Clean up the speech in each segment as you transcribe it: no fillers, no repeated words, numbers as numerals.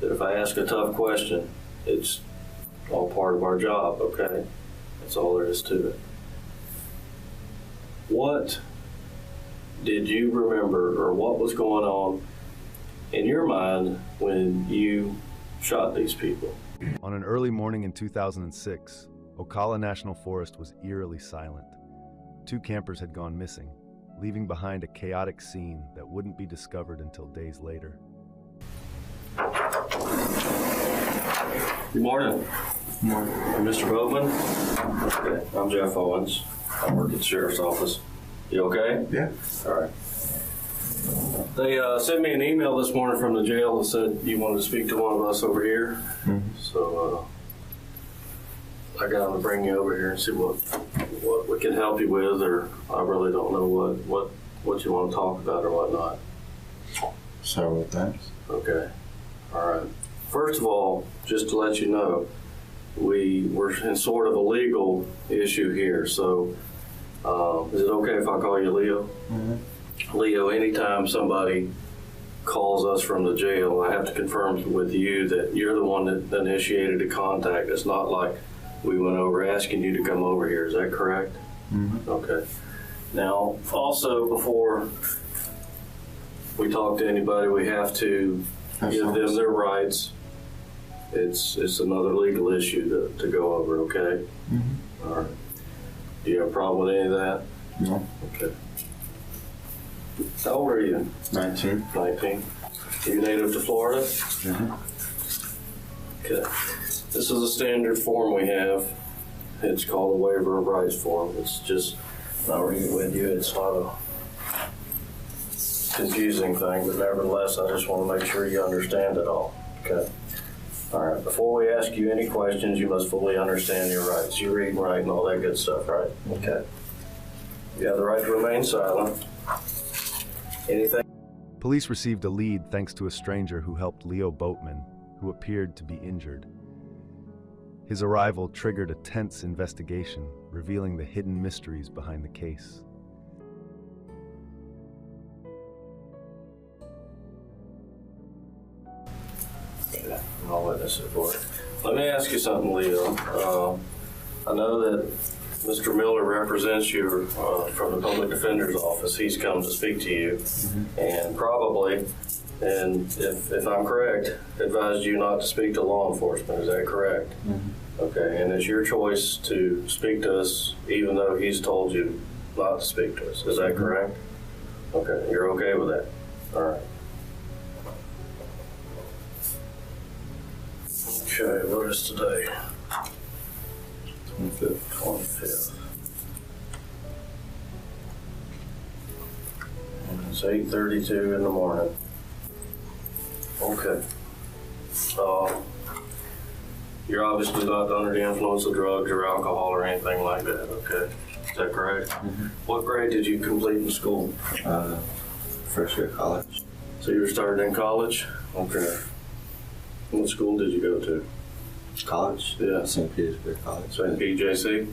that if I ask a tough question, it's all part of our job, okay? That's all there is to it. What did you remember, or what was going on in your mind when you shot these people? On an early morning in 2006, Ocala National Forest was eerily silent. 2 campers had gone missing, leaving behind a chaotic scene that wouldn't be discovered until days later. Good morning. Good morning. I'm Mr. Boatman. Okay. I'm Jeff Owens. I work at the sheriff's office. You okay? Yeah. All right. They sent me an email this morning from the jail that said you wanted to speak to one of us over here. Mm-hmm. So I got them to bring you over here and see what we can help you with, or I really don't know what you want to talk about or whatnot. Several things. Okay. All right. First of all, just to let you know, we're in sort of a legal issue here. So is it okay if I call you Leo? Mm-hmm. Leo, anytime somebody calls us from the jail, I have to confirm with you that you're the one that initiated the contact. It's not like we went over asking you to come over here. Is that correct? Mm-hmm. Okay. Now, also, before we talk to anybody, we have to give them their rights. It's another legal issue to go over, okay? Mm-hmm. All right. Do you have a problem with any of that? No. Okay. How old are you? 19. 19. Are you native to Florida? Mm-hmm. Okay. This is a standard form we have. It's called a waiver of rights form. It's just, I'll read it with you. It's not a confusing thing, but nevertheless, I just want to make sure you understand it all. Okay. All right. Before we ask you any questions, you must fully understand your rights. You read and write and all that good stuff, right? Okay. You have the right to remain silent. Anything? Police received a lead thanks to a stranger who helped Leo Boatman, who appeared to be injured. His arrival triggered a tense investigation, revealing the hidden mysteries behind the case. Yeah, I'll witness it for it. Let me ask you something, Leo. I know that Mr. Miller represents you from the public defender's office. He's come to speak to you, and probably, and if I'm correct, advised you not to speak to law enforcement. Is that correct? Mm-hmm. Okay, and it's your choice to speak to us even though he's told you not to speak to us. Is that correct? Okay, you're okay with that? All right. Okay, what is today? 25th. 25th. And it's 8:32 in the morning. Okay. You're obviously not under the influence of drugs or alcohol or anything like that, okay? Is that correct? Mm-hmm. What grade did you complete in school? First year of college. So you were starting in college? Okay. What school did you go to? College? Yeah. St. Petersburg College. St. PJC?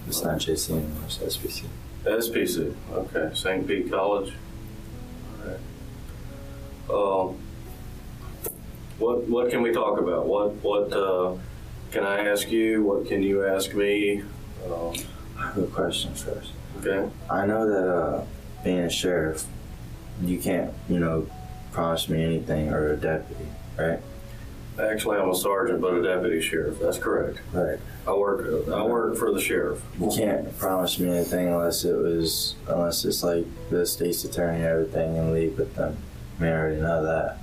It's not JC anymore, it's SPC. SPC, okay. St. Pete College? All right. What can we talk about? What can I ask you? What can you ask me? I have a question first. Okay. I know that being a sheriff, you can't, promise me anything, or a deputy, right? Actually, I'm a sergeant, but a deputy sheriff. That's correct. Right. I work for the sheriff. You can't promise me anything unless it's like the state's attorney and everything, and leave with them. I mean, I already know that.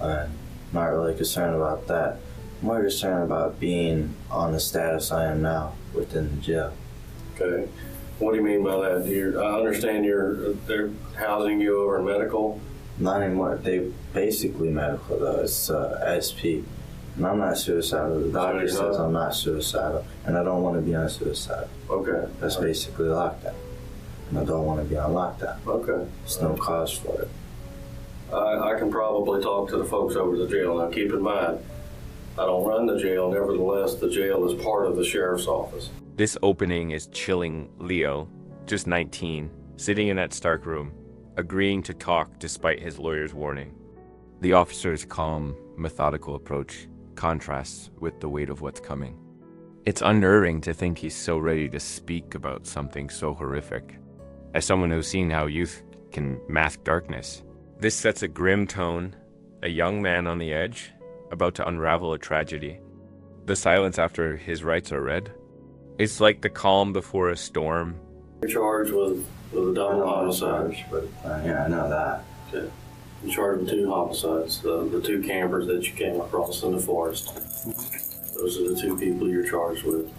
I'm not really concerned about that. I'm more concerned about being on the status I am now within the jail. Okay. What do you mean by that? I understand they're housing you over in medical. Not anymore. They basically medical though. It's SP. And I'm not suicidal. The doctor says I'm not suicidal. And I don't want to be on suicide. Okay. That's basically lockdown. And I don't want to be on lockdown. Okay. There's no cause for it. I can probably talk to the folks over the jail. Now keep in mind, I don't run the jail. Nevertheless, the jail is part of the sheriff's office. This opening is chilling Leo, just 19, sitting in that stark room, agreeing to talk despite his lawyer's warning. The officer's calm, methodical approach contrasts with the weight of what's coming. It's unnerving to think he's so ready to speak about something so horrific. As someone who's seen how youth can mask darkness, this sets a grim tone, a young man on the edge, about to unravel a tragedy. The silence after his rights are read. It's like the calm before a storm. You're charged with a double homicide. But yeah, I know that. Okay. You're charged with 2 homicides, the 2 campers that you came across in the forest. Those are the 2 people you're charged with.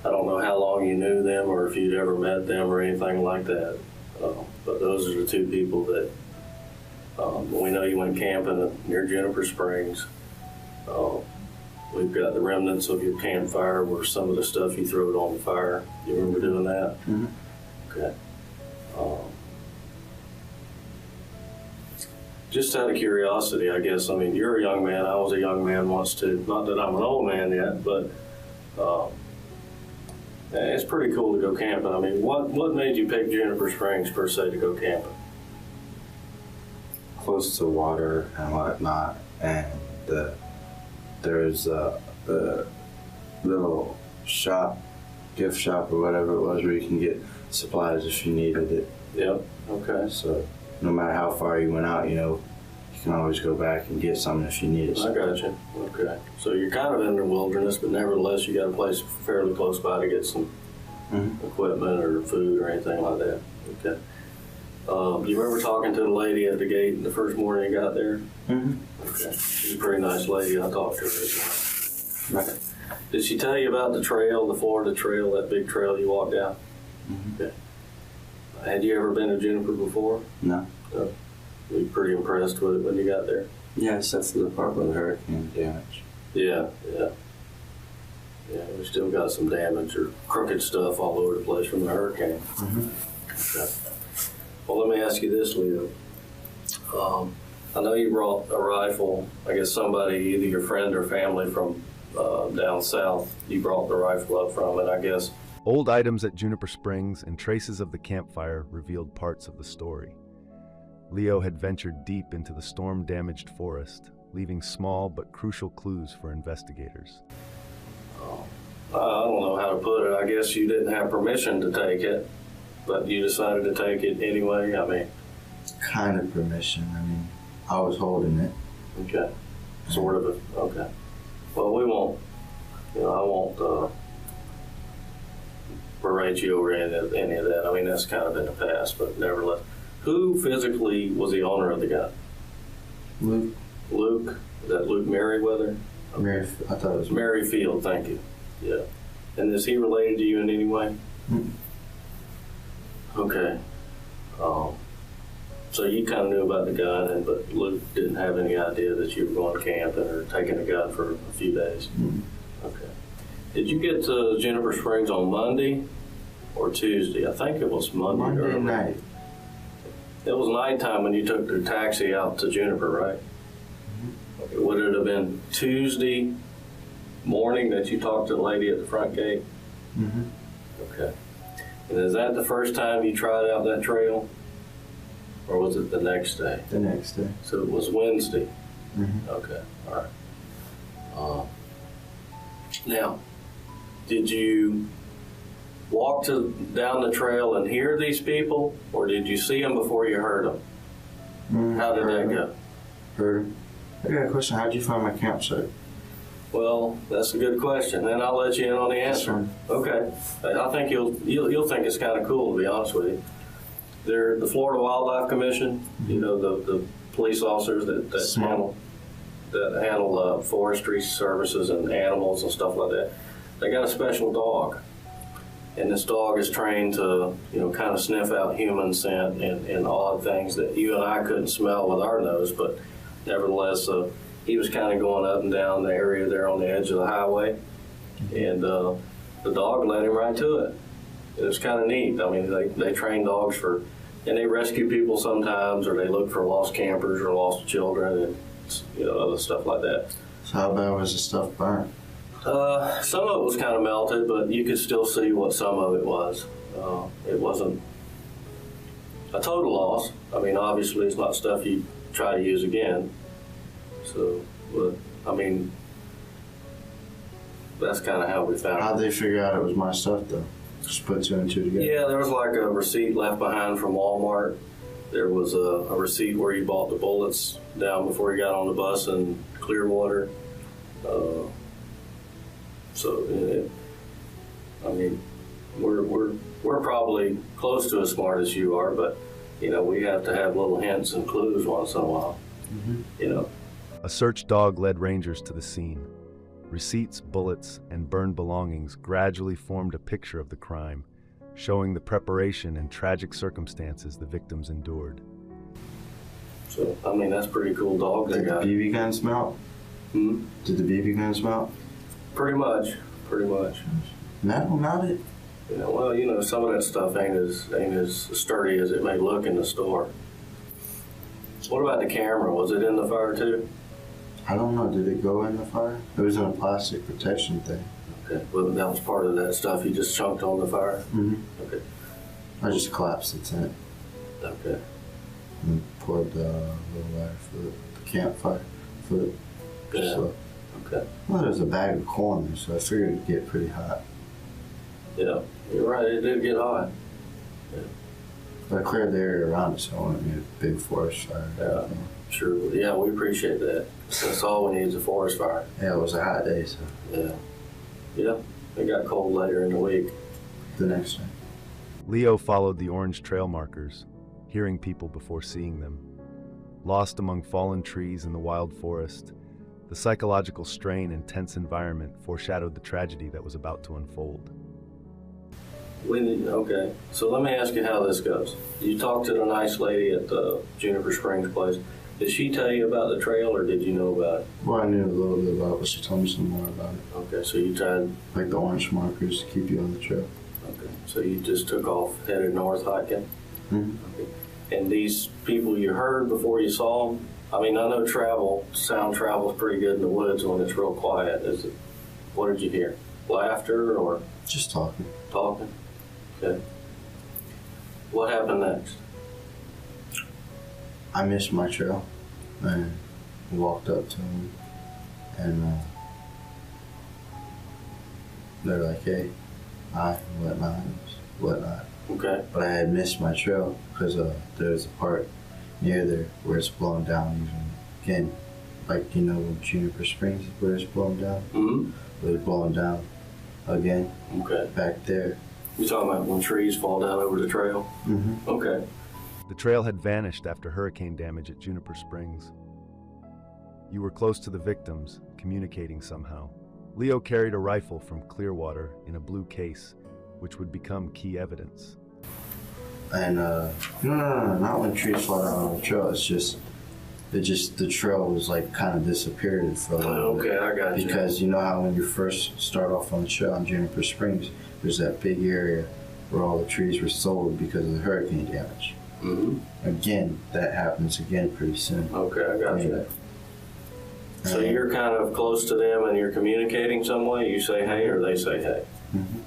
I don't know how long you knew them or if you'd ever met them or anything like that. But those are the 2 people that we know you went camping near Juniper Springs. We've got the remnants of your campfire where some of the stuff you threw on the fire. You remember doing that? Mm-hmm. Okay. Just out of curiosity, I guess, I mean, you're a young man. I was a young man once too. Not that I'm an old man yet, but it's pretty cool to go camping. I mean, what made you pick Juniper Springs per se to go camping? Close to water and whatnot, and there's the little shop, gift shop or whatever it was, where you can get supplies if you needed it. Yep. Okay. So no matter how far you went out, you can always go back and get something if you need it. I got you. Okay. So you're kind of in the wilderness, but nevertheless, you got a place fairly close by to get some equipment or food or anything like that. Okay. Do you remember talking to the lady at the gate the first morning you got there? Mm-hmm. Okay. She's a pretty nice lady. I talked to her as well. Right. Did she tell you about the trail, the Florida trail, that big trail you walked down? Mm-hmm. Okay. Had you ever been to Juniper before? No. No. Were you pretty impressed with it when you got there? Yeah, except for the part with the hurricane damage. Yeah. We still got some damage or crooked stuff all over the place from the hurricane. Mm-hmm. Okay. Well, let me ask you this, Leo. I know you brought a rifle. I guess somebody, either your friend or family from down south, you brought the rifle up from, and I guess Old items at Juniper Springs and traces of the campfire revealed parts of the story. Leo had ventured deep into the storm-damaged forest, leaving small but crucial clues for investigators. I don't know how to put it. I guess you didn't have permission to take it, but you decided to take it anyway. I mean, Kind of permission. I mean, I was holding it. okay, sort of. Okay. Well, we won't. I won't berate you over any of that. I mean, that's kind of in the past, but nevertheless, who physically was the owner of the gun? Luke. Luke. Is that Luke Merriweather? I thought it was Merrifield. Thank you. Yeah. And is he related to you in any way? Mm-hmm. Okay. So you kind of knew about the gun, but Luke didn't have any idea that you were going camping or taking a gun for a few days. Mm-hmm. Okay. Did you get to Juniper Springs on Monday or Tuesday? I think it was Monday. Monday night. It was nighttime when you took the taxi out to Juniper, right? Mm-hmm. Okay. Would it have been Tuesday morning that you talked to the lady at the front gate? Mm-hmm. Okay. And is that the first time you tried out that trail? Or was it the next day? The next day. So it was Wednesday. Mm-hmm. Okay, all right. Now, did you walk down the trail and hear these people, or did you see them before you heard them? Mm-hmm. How did that go? Heard him. I got a question. How'd you find my campsite? Well, that's a good question, and I'll let you in on the answer. Okay. I think you'll think it's kind of cool, to be honest with you. They're the Florida Wildlife Commission, the police officers that handle forestry services and animals and stuff like that. They got a special dog, and this dog is trained to kind of sniff out human scent and odd things that you and I couldn't smell with our nose, but nevertheless, he was kind of going up and down the area there on the edge of the highway, and the dog led him right to it. It was kind of neat. I mean, they train dogs and they rescue people sometimes, or they look for lost campers or lost children and other stuff like that. So how bad was the stuff burnt? Some of it was kind of melted, but you could still see what some of it was. It wasn't a total loss. I mean, obviously it's not stuff you try to use again. So, but, I mean, that's kind of how we found it. How'd they figure out it was my stuff, though? Just put two and two together? Yeah, there was like a receipt left behind from Walmart. There was a receipt where he bought the bullets down before he got on the bus in Clearwater. I mean, we're probably close to as smart as you are, but you know, we have to have little hints and clues once in a while. Mm-hmm. You know. A search dog led rangers to the scene. Receipts, bullets, and burned belongings gradually formed a picture of the crime, showing the preparation and tragic circumstances the victims endured. So, I mean, that's pretty cool dog they got. Did the BB gun smell? Hmm? Did the BB gun smell? Pretty much. No, not it. You know, well, you know, some of that stuff ain't as sturdy as it may look in the store. What about the camera? Was it in the fire too? I don't know. Did it go in the fire? It was in a plastic protection thing. Okay. Well, that was part of that stuff you just chunked on the fire? Mm-hmm. Okay. I just collapsed the tent Okay. and poured the little lighter fluid, the campfire fluid. Yeah. So, Okay. well, there's a bag of corn there, so I figured it'd get pretty hot. Yeah, you're right. It did get hot. But I cleared the area around it, so I wouldn't need a big forest fire. Yeah. Sure. Yeah, we appreciate that. That's all we need is a forest fire. Yeah, it was a hot day, so Yeah. Yeah. It got cold later in the week. the next day. Leo followed the orange trail markers, hearing people before seeing them. Lost among fallen trees in the wild forest, the psychological strain and tense environment foreshadowed the tragedy that was about to unfold. Okay, so let me ask you how this goes. You talked to the nice lady at the Juniper Springs place. Did she tell you about the trail, or did you know about it? Well, I knew a little bit about it, but she told me some more about it. Okay, so you tried. Like the orange markers to keep you on the trail. Okay, so you just took off, headed north hiking. Mm-hmm. Okay. And these people you heard before you saw them. I mean, I know sound travels pretty good in the woods when it's real quiet. What did you hear? Laughter or Just talking. talking? Okay. What happened next? I missed my trail and walked up to them, and they're like, "Hey, hi," whatnot. Okay. But I had missed my trail because there's a part near there where it's blown down even again. Like, you know, Juniper Springs where it's blown down? Mm-hmm. Where it's blown down again. Okay. Back there. You talking about when trees fall down over the trail? Mm-hmm. Okay. The trail had vanished after hurricane damage at Juniper Springs. You were close to the victims, communicating somehow. Leo carried a rifle from Clearwater in a blue case, which would become key evidence. And no, not when trees fall down on the trail. It's just the trail was like kind of disappeared for a little bit. Okay, I got you. Because you know how when you first start off on the trail in Juniper Springs, there's that big area where all the trees were sold because of the hurricane damage. Mm-hmm. Again, that happens again pretty soon. Okay, I got you. So And- you're kind of close to them and you're communicating some way? You say hey or they say hey? Mm-hmm.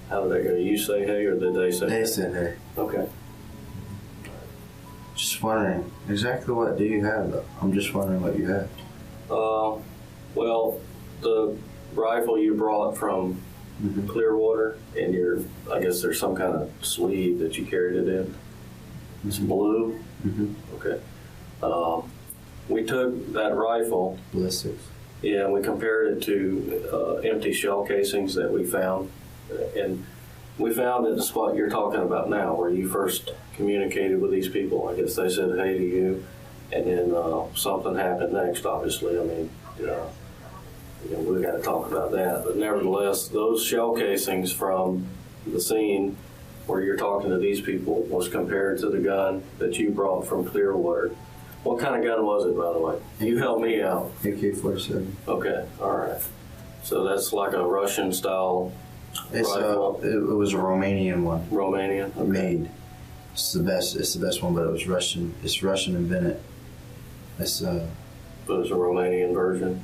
How did they go? You say hey or did they say hey? They said, "Hey, Okay. just wondering exactly what do you have though? I'm just wondering what you have." Well, the rifle you brought from Mm-hmm. Clearwater and I guess there's some kind of sleeve that you carried it in. It's blue. Mm-hmm. Okay. We took that rifle, Ballistics. yeah, and we compared it to empty shell casings that we found. And we found at the spot you're talking about now, where you first communicated with these people. I guess they said hey to you, and then something happened next, obviously. I mean, we got to talk about that. But nevertheless, those shell casings from the scene where you're talking to these people was compared to the gun that you brought from Clearwater. What kind of gun was it, by the way? You help me out. AK-47. Okay, all right. So that's like a Russian style rifle. It was a Romanian one. Romanian? Okay. Made. It's the best one, but it was Russian. It's Russian invented. It's But it's a Romanian version.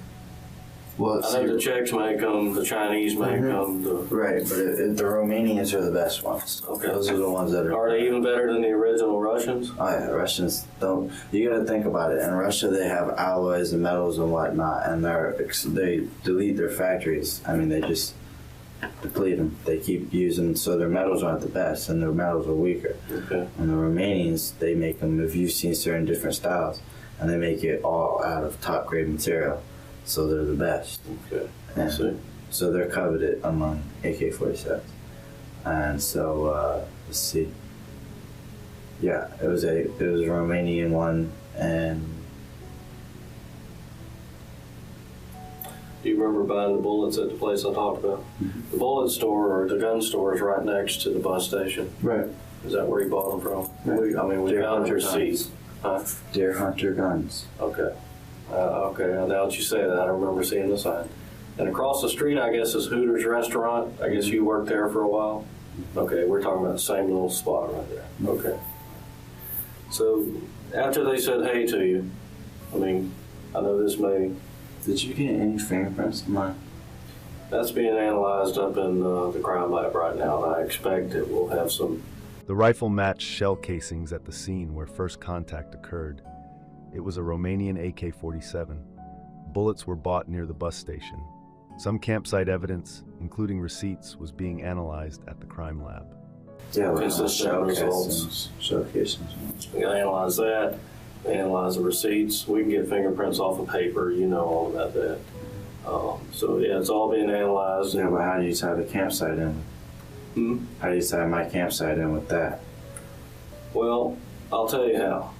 Well, I know the Czechs make them, the Chinese make them. Right, but the Romanians are the best ones. Okay. Those are the ones that are. Are they even better than the original Russians? Oh yeah, Russians don't. You got to think about it. In Russia, they have alloys and metals and whatnot, and they delete their factories. I mean, they just deplete them. They keep using, so their metals aren't the best, and their metals are weaker. Okay. And the Romanians, they make them. If you've seen certain different styles, and they make it all out of top grade material, so they're the best. Okay. And I see. so they're coveted among AK-47s. And so let's see. Yeah, it was a Romanian one, and Do you remember buying the bullets at the place I talked about? The bullet store or the gun store is right next to the bus station. right, Is that where you bought them from? Right. We Deer found Hunter receipts. Huh? Deer Hunter guns. Okay. Okay, now that you say that, I remember seeing the sign. And across the street, I guess, is Hooters Restaurant. I guess you worked there for a while? Okay, we're talking about the same little spot right there. Okay. So, after they said hey to you, I mean, I know this may... Did you get any fingerprints on mine? That's being analyzed up in the crime lab right now, and I expect it will have some... The rifle matched shell casings at the scene where first contact occurred. It was a Romanian AK-47. Bullets were bought near the bus station. Some campsite evidence, including receipts, was being analyzed at the crime lab. Yeah, Consistent shell results. casings. Shell casings. We gotta analyze that, analyze the receipts. We can get fingerprints off of paper, you know all about that. So yeah, it's all being analyzed. Yeah, but how do you tie the campsite in? How do you tie my campsite in with that? Well, I'll tell you how,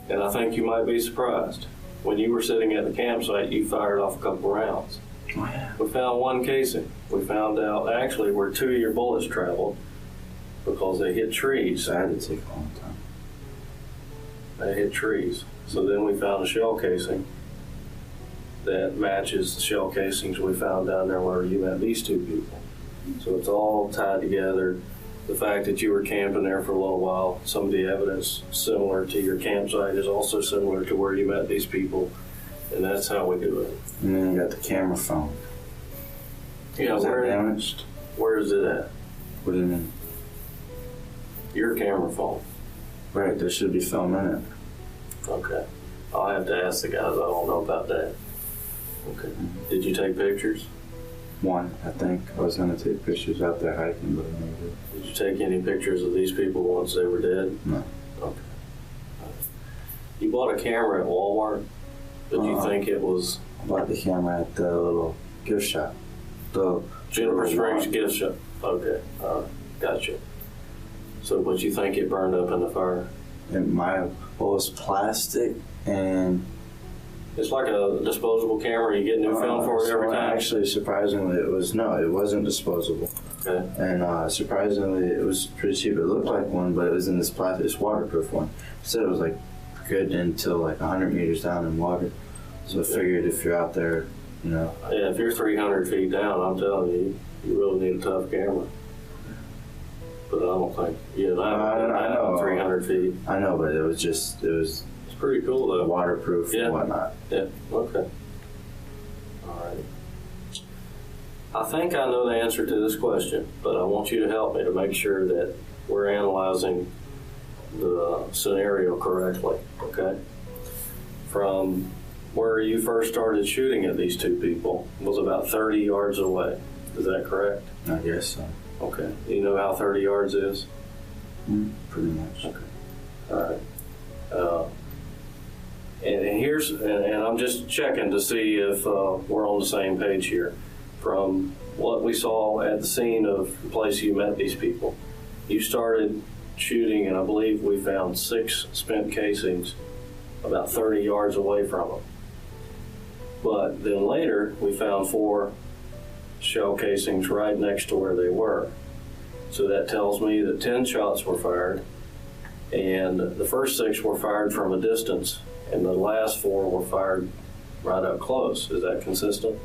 and I think you might be surprised. When you were sitting at the campsite, you fired off a couple rounds. Oh yeah. We found one casing. We found out actually where two of your bullets traveled because they hit trees. So I had to take a long time. They hit trees. So then we found a shell casing that matches the shell casings we found down there where you met these two people. So it's all tied together. The fact that you were camping there for a little while, some of the evidence similar to your campsite is also similar to where you met these people, and that's how we do it. And then you got the camera phone. Yeah, Is that damaged? where is it at? What do you mean? Your camera phone. Right, there should be film in it. Okay. I'll have to ask the guys. I don't know about that. Okay. Did you take pictures? One, I think. I was going to take pictures out there hiking, but I never did. Did you take any pictures of these people once they were dead? No. Okay. You bought a camera at Walmart, but you think it was I bought the camera at the little gift shop. The Jennifer Springs Walmart. gift shop? Okay. Gotcha. So, but you think it burned up in the fire? And it was plastic and... It's like a disposable camera. You get new film for it every time? Actually, surprisingly, it wasn't disposable. Okay. And surprisingly, it was pretty cheap. It looked like one, but it was in this plastic, this waterproof one. It said it was like good until like 100 meters down in water. So I figured if you're out there, you know. Yeah, if you're 300 feet down, I'm telling you, you really need a tough camera. But I don't think, I know 300 feet. I know, but it was It's pretty cool though. waterproof and whatnot. Yeah, okay. All right. I think I know the answer to this question, but I want you to help me to make sure that we're analyzing the scenario correctly, okay? From where you first started shooting at these two people was about 30 yards away. Is that correct? I guess so. Okay. You know how 30 yards is? Pretty much. Okay. All right. And I'm just checking to see if we're on the same page here. From what we saw at the scene of the place you met these people, you started shooting, and I believe we found 6 spent casings about 30 yards away from them. But then later, we found 4 shell casings right next to where they were. So that tells me that 10 shots were fired, and the first 6 were fired from a distance, and the last 4 were fired right up close. Is that consistent?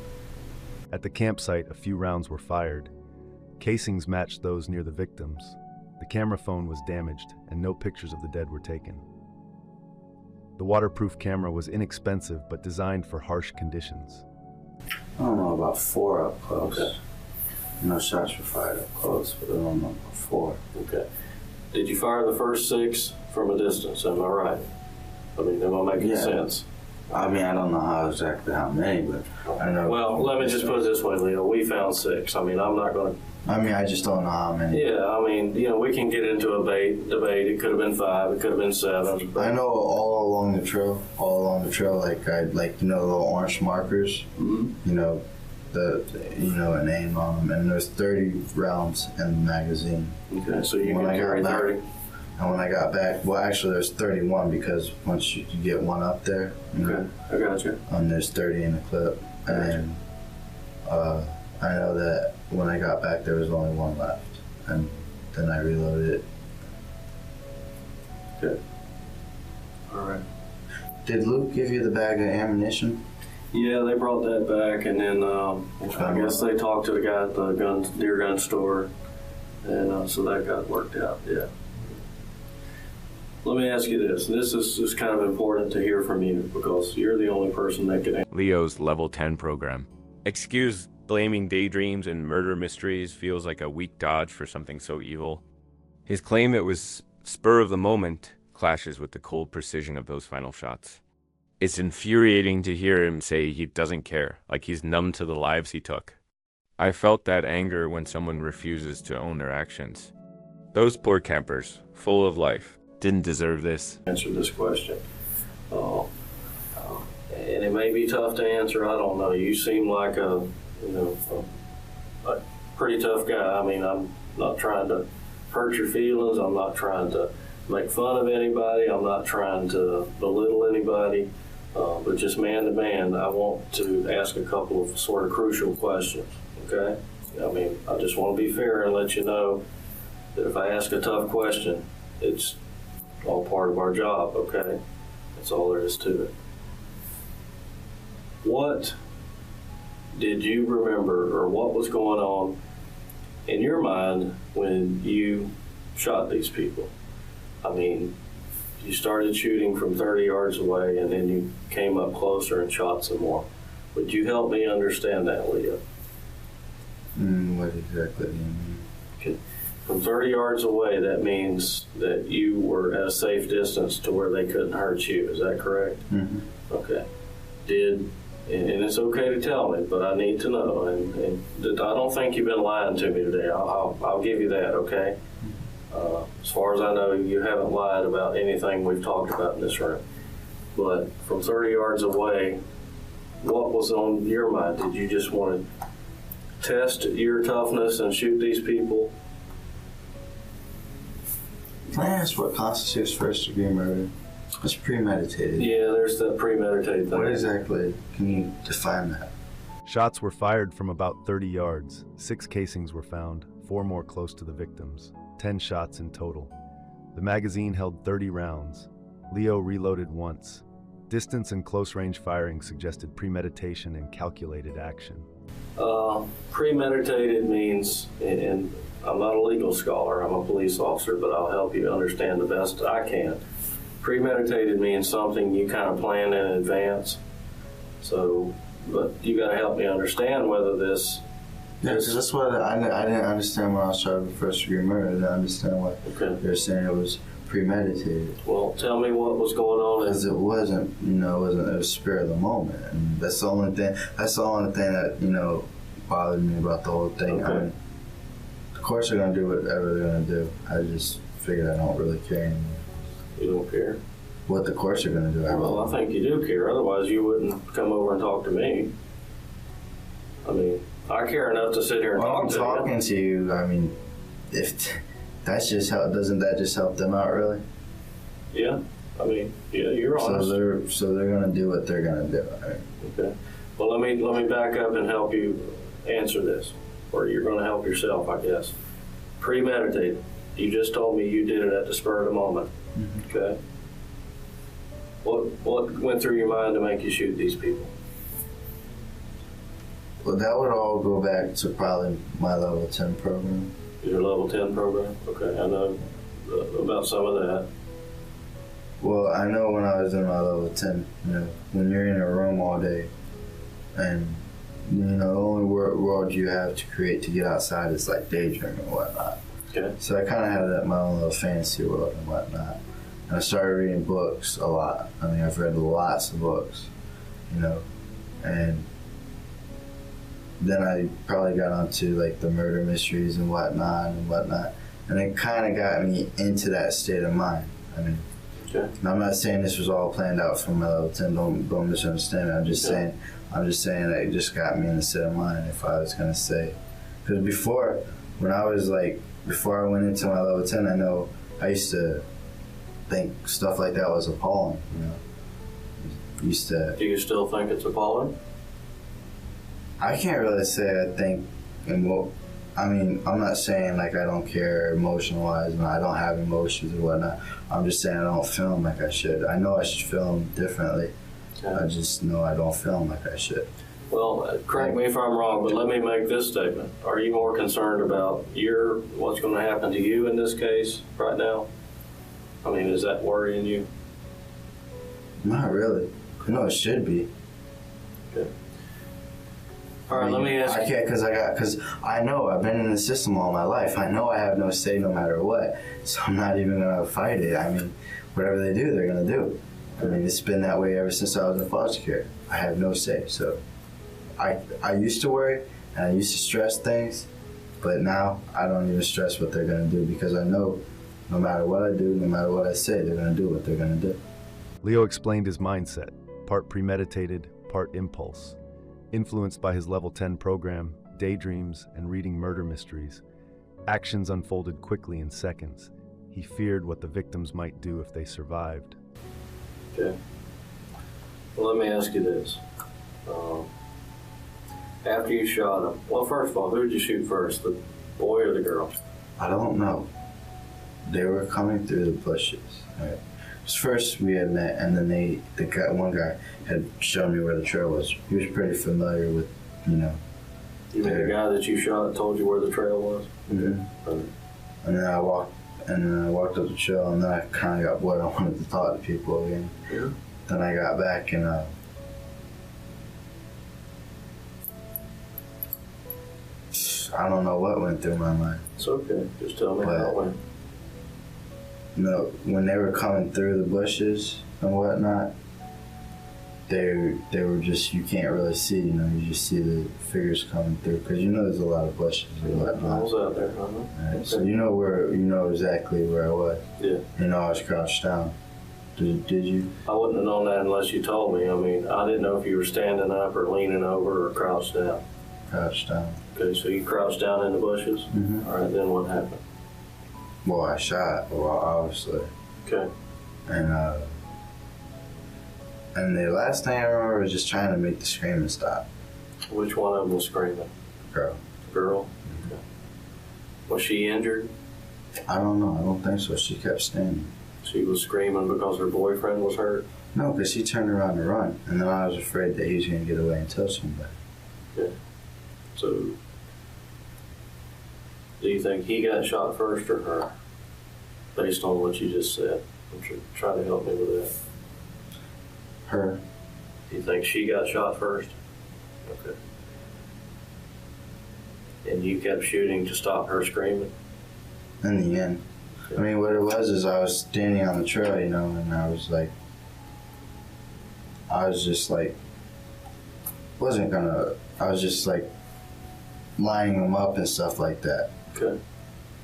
At the campsite, a few rounds were fired. Casings matched those near the victims. The camera phone was damaged, and no pictures of the dead were taken. The waterproof camera was inexpensive but designed for harsh conditions. I don't know about 4 up close. Okay. No shots were fired up close, but I don't know about 4. Okay. Did you fire the first 6 from a distance? Am I right? I mean, am I making sense? I mean, I don't know exactly how many, but I know. Well, let me just put it this way, Leo. We found 6. I mean, I'm not going to. I mean, I just don't know how many. Yeah, I mean, we can get into a debate. It could have been 5. It could have been 7. I know all along the trail, like the little orange markers. Mm-hmm. An aim on them, and there's 30 rounds in the magazine. Okay, so you can carry 30. And when I got back, well, actually, there's 31 because once you get one up there, Okay, I got you. There's 30 in the clip, and I know that when I got back, there was only 1 left, and then I reloaded it. Good. All right. Did Luke give you the bag of ammunition? Yeah, they brought that back, and then I guess they talked to the guy at the deer gun store, and so that got worked out. Yeah. Let me ask you this. This is kind of important to hear from you because you're the only person that can. Leo's level 10 program. Excuse blaming daydreams and murder mysteries feels like a weak dodge for something so evil. His claim it was spur of the moment clashes with the cold precision of those final shots. It's infuriating to hear him say he doesn't care, like he's numb to the lives he took. I felt that anger when someone refuses to own their actions. Those poor campers, full of life, didn't deserve this. Answer this question. And it may be tough to answer, I don't know. You seem like a pretty tough guy. I mean, I'm not trying to hurt your feelings. I'm not trying to make fun of anybody. I'm not trying to belittle anybody. But just man to man, I want to ask a couple of sort of crucial questions, okay? I mean, I just want to be fair and let you know that if I ask a tough question, it's all part of our job, okay? That's all there is to it. What did you remember, or what was going on in your mind when you shot these people? I mean, you started shooting from 30 yards away, and then you came up closer and shot some more. Would you help me understand that, Leo? What exactly do you mean? Okay. From 30 yards away, that means that you were at a safe distance to where they couldn't hurt you. Is that correct? Mm-hmm. Okay. And it's okay to tell me, but I need to know. And I don't think you've been lying to me today. I'll give you that, okay? As far as I know, you haven't lied about anything we've talked about in this room. But from 30 yards away, what was on your mind? Did you just want to test your toughness and shoot these people? Can I ask what constitutes first-degree murder? It's premeditated. Yeah, there's that premeditated thing. What exactly? Can you define that? Shots were fired from about 30 yards. 6 casings were found, 4 more close to the victims. 10 shots in total. The magazine held 30 rounds. Leo reloaded once. Distance and close-range firing suggested premeditation and calculated action. Premeditated means, and I'm not a legal scholar, I'm a police officer, but I'll help you understand the best I can. Premeditated means something you kind of plan in advance. So, but you got to help me understand whether this. Yeah, because that's what I didn't understand when I was trying to first-degree murder. I didn't understand what they're saying it was premeditated. Well, tell me what was going on. Because it wasn't, it was spur of the moment, and that's the only thing. That's the only thing that bothered me about the whole thing. Okay. I mean, of course they're gonna do whatever they're gonna do. I just figured I don't really care anymore. You don't care? What the courts are gonna do? Well, I think you do care. Otherwise, you wouldn't come over and talk to me. I mean, I care enough to sit here and talk to you. I'm talking to you. I mean, if that's just how, doesn't that just help them out, really? Yeah. I mean, yeah, you're honest. So they're gonna do what they're gonna do. Right? Okay. Well, let me back up and help you answer this, or you're going to help yourself, I guess. Premeditated. You just told me you did it at the spur of the moment. Mm-hmm. Okay. What went through your mind to make you shoot these people? Well, that would all go back to probably my level 10 program. Your level 10 program? Okay, I know about some of that. Well, I know when I was in my level 10, when you're in a room all day and You know, the only world you have to create to get outside is like daydreaming and whatnot. Okay. So I kind of had that my own little fantasy world and whatnot. And I started reading books a lot. I mean, I've read lots of books, you know, and then I probably got onto like the murder mysteries and whatnot, and it kind of got me into that state of mind. I mean, okay. I'm not saying this was all planned out from my level 10. Don't misunderstand me. I'm just saying that it just got me in the state of mind. If I was gonna say, because before I went into my level 10, I know I used to think stuff like that was appalling. You know, used to. Do you still think it's appalling? I can't really say I think, I mean, I'm not saying like I don't care emotional-wise and I don't have emotions or whatnot. I'm just saying I don't film like I should. I know I should film differently. Okay. I just know I don't film like I should. Well, correct me if I'm wrong, but let me make this statement. Are you more concerned about what's going to happen to you in this case right now? I mean, is that worrying you? Not really. No, it should be. Okay. All right, let me ask you. I can't because I know I've been in the system all my life. I know I have no say no matter what. So I'm not even going to fight it. I mean, whatever they do, they're going to do. I mean, it's been that way ever since I was in foster care. I have no say. So I used to worry and I used to stress things, but now I don't even stress what they're going to do because I know no matter what I do, no matter what I say, they're going to do what they're going to do. Leo explained his mindset, part premeditated, part impulse. Influenced by his level 10 program, daydreams, and reading murder mysteries, actions unfolded quickly in seconds. He feared what the victims might do if they survived. Okay. Well, let me ask you this. After you shot him, well, first of all, who did you shoot first, the boy or the girl? I don't know. They were coming through the bushes. Right? First we had met, and then one guy had shown me where the trail was. He was pretty familiar with, you know. You mean the guy that you shot told you where the trail was? Mm-hmm. Okay. And then I walked up the trail, and then I kind of got bored. I wanted to talk to people again. Yeah. Then I got back, and I don't know what went through my mind. It's okay. Just tell me how it went. No, when they were coming through the bushes and whatnot, they were just, you can't really see, you know, you just see the figures coming through, because you know there's a lot of bushes and whatnot. I was out there, Right, okay. So you know exactly where I was. Yeah. You know I was crouched down. Did you? I wouldn't have known that unless you told me. I mean, I didn't know if you were standing up or leaning over or crouched down. Crouched down. Okay, so you crouched down in the bushes? Mm-hmm. All right, then what happened? Well, I shot, obviously. Okay. And the last thing I remember was just trying to make the screaming stop. Which one of them was screaming? Girl. Girl? Okay. Was she injured? I don't know. I don't think so. She kept standing. She was screaming because her boyfriend was hurt? No, because she turned around to run, and then I was afraid that he was going to get away and tell somebody. Okay. So, do you think he got shot first or her? Based on what you just said. I'm sure try to help me with that. Her. Do you think she got shot first? Okay. And you kept shooting to stop her screaming? In the end. I mean, what it was is I was standing on the trail, you know, and I was just like, I was just like lining them up and stuff like that. Okay.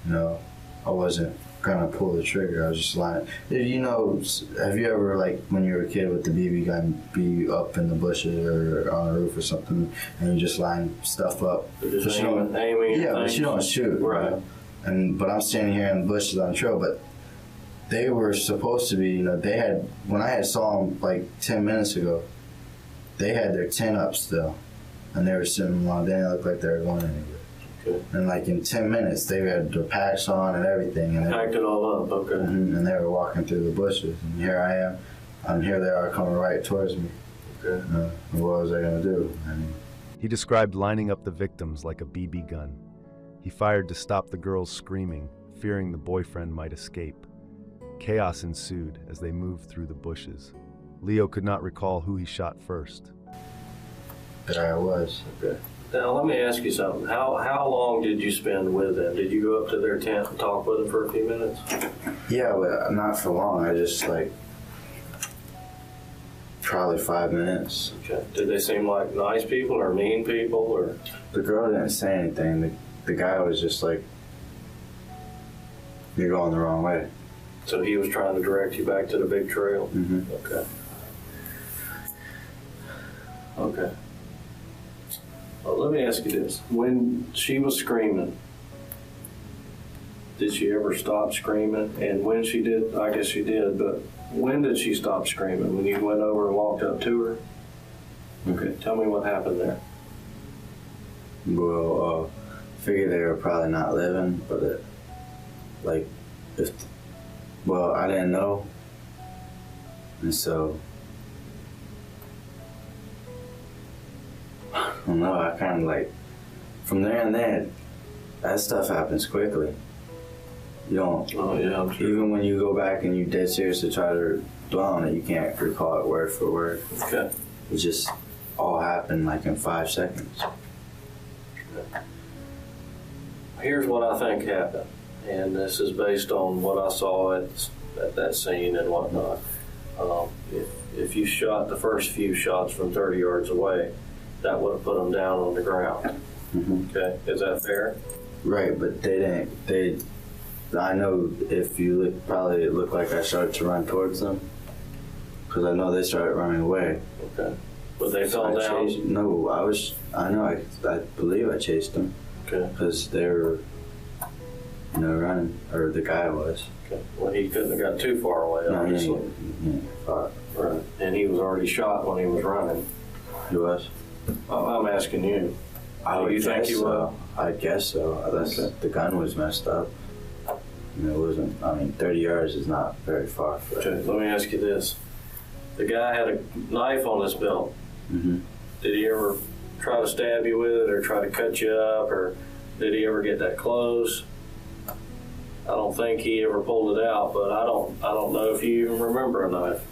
You know, I wasn't gonna pull the trigger. I was just lining. You know, have you ever, like, when you were a kid with the BB gun, be up in the bushes or on a roof or something, and you just line stuff up? Just aiming. Yeah, but you don't shoot. Right. You know? But I'm standing here in the bushes on the trail, but they were supposed to be, you know, when I had saw them like 10 minutes ago, they had their tent up still, and they were sitting along. They didn't look like they were going anywhere. Okay. And like in 10 minutes, they had their packs on and everything. And packed it all up, okay. And they were walking through the bushes, and here I am, and here they are coming right towards me. Okay. What was I gonna do? I mean, He described lining up the victims like a BB gun. He fired to stop the girls screaming, fearing the boyfriend might escape. Chaos ensued as they moved through the bushes. Leo could not recall who he shot first. that I was. Okay. Now, let me ask you something. How long did you spend with them? Did you go up to their tent and talk with them for a few minutes? Yeah, but not for long. I just, like, probably 5 minutes. Okay. Did they seem like nice people or mean people? Or The girl didn't say anything. The guy was just like, you're going the wrong way. so he was trying to direct you back to the big trail? Mm-hmm. Okay. Okay. Well, let me ask you this. When she was screaming, did she ever stop screaming? And when she did, I guess she did, but when did she stop screaming? When you went over and walked up to her? Okay, tell me what happened there. Well, figured they were probably not living, but I didn't know. And so, I don't know, I kind of like, from there and then, that stuff happens quickly. You don't, Oh, yeah, I'm sure. even when you go back and you dead seriously try to dwell on it, you can't recall it word for word. Okay. It just all happened like in 5 seconds. Here's what I think happened, and this is based on what I saw at that scene and whatnot. If you shot the first few shots from 30 yards away, that would have put them down on the ground. Mm-hmm. Okay, is that fair? Right, but I know if you look, probably it looked like I started to run towards them, because I know they started running away. Okay, but they fell down. I believe I chased them, Okay. because they were, running, or the guy was. Okay. Well, he couldn't have got too far away, No, he obviously. ain't fought. Right, and he was already shot when he was running. He was. I'm asking you. I Do would you think guess he so. I guess so. Unless Okay. the gun was messed up. And it wasn't. 30 yards is not very far. But, Okay, let me ask you this. The guy had a knife on his belt. mm-hmm. Did he ever try to stab you with it or try to cut you up, or did he ever get that close? I don't think he ever pulled it out, but I don't know if you even remember a knife.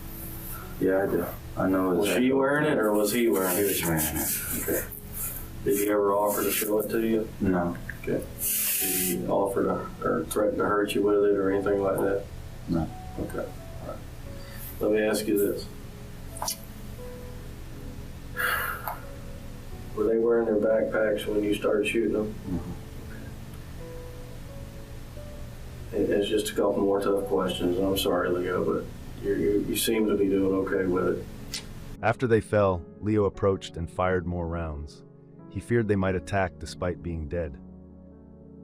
Yeah, I do. I know. Was she wearing it or was he wearing He it? was wearing it. Okay. Did he ever offer to show it to you? No. Okay. Did he offer to or threaten to hurt you with it or anything like that? No. Okay. All right. Let me ask you this. Were they wearing their backpacks when you started shooting them? Mm-hmm. It's just a couple more tough questions. I'm sorry, Leo, but you seem to be doing okay with it. After they fell, Leo approached and fired more rounds. He feared they might attack despite being dead.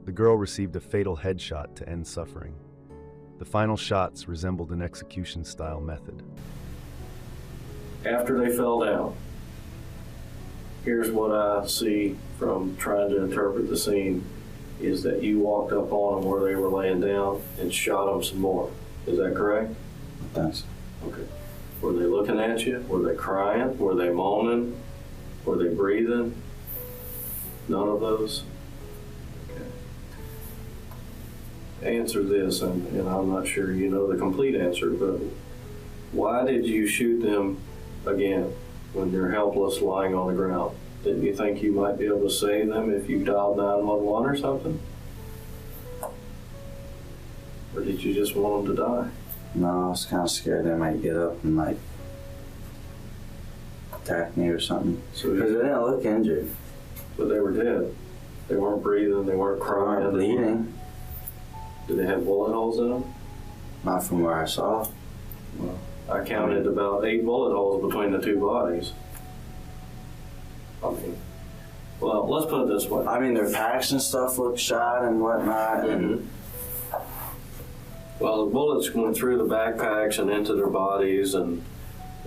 The girl received a fatal headshot to end suffering. The final shots resembled an execution-style method. After they fell down, here's what I see from trying to interpret the scene, is that you walked up on them where they were laying down and shot them some more. Is that correct? Thanks. Okay. Were they looking at you? Were they crying? Were they moaning? Were they breathing? None of those? Okay. Answer this, and I'm not sure you know the complete answer, but why did you shoot them again when they're helpless lying on the ground? Didn't you think you might be able to save them if you dialed 911 or something? Or did you just want them to die? No, I was kind of scared they might get up and attack me or something. So Because they didn't look injured. But they were dead. They weren't breathing, they weren't They crying. weren't bleeding. Did they have bullet holes in them? Not from where I saw. I counted about 8 bullet holes between the two bodies. I mean, well, let's put it this way. Their packs and stuff looked shot and whatnot. And Well, the bullets went through the backpacks and into their bodies and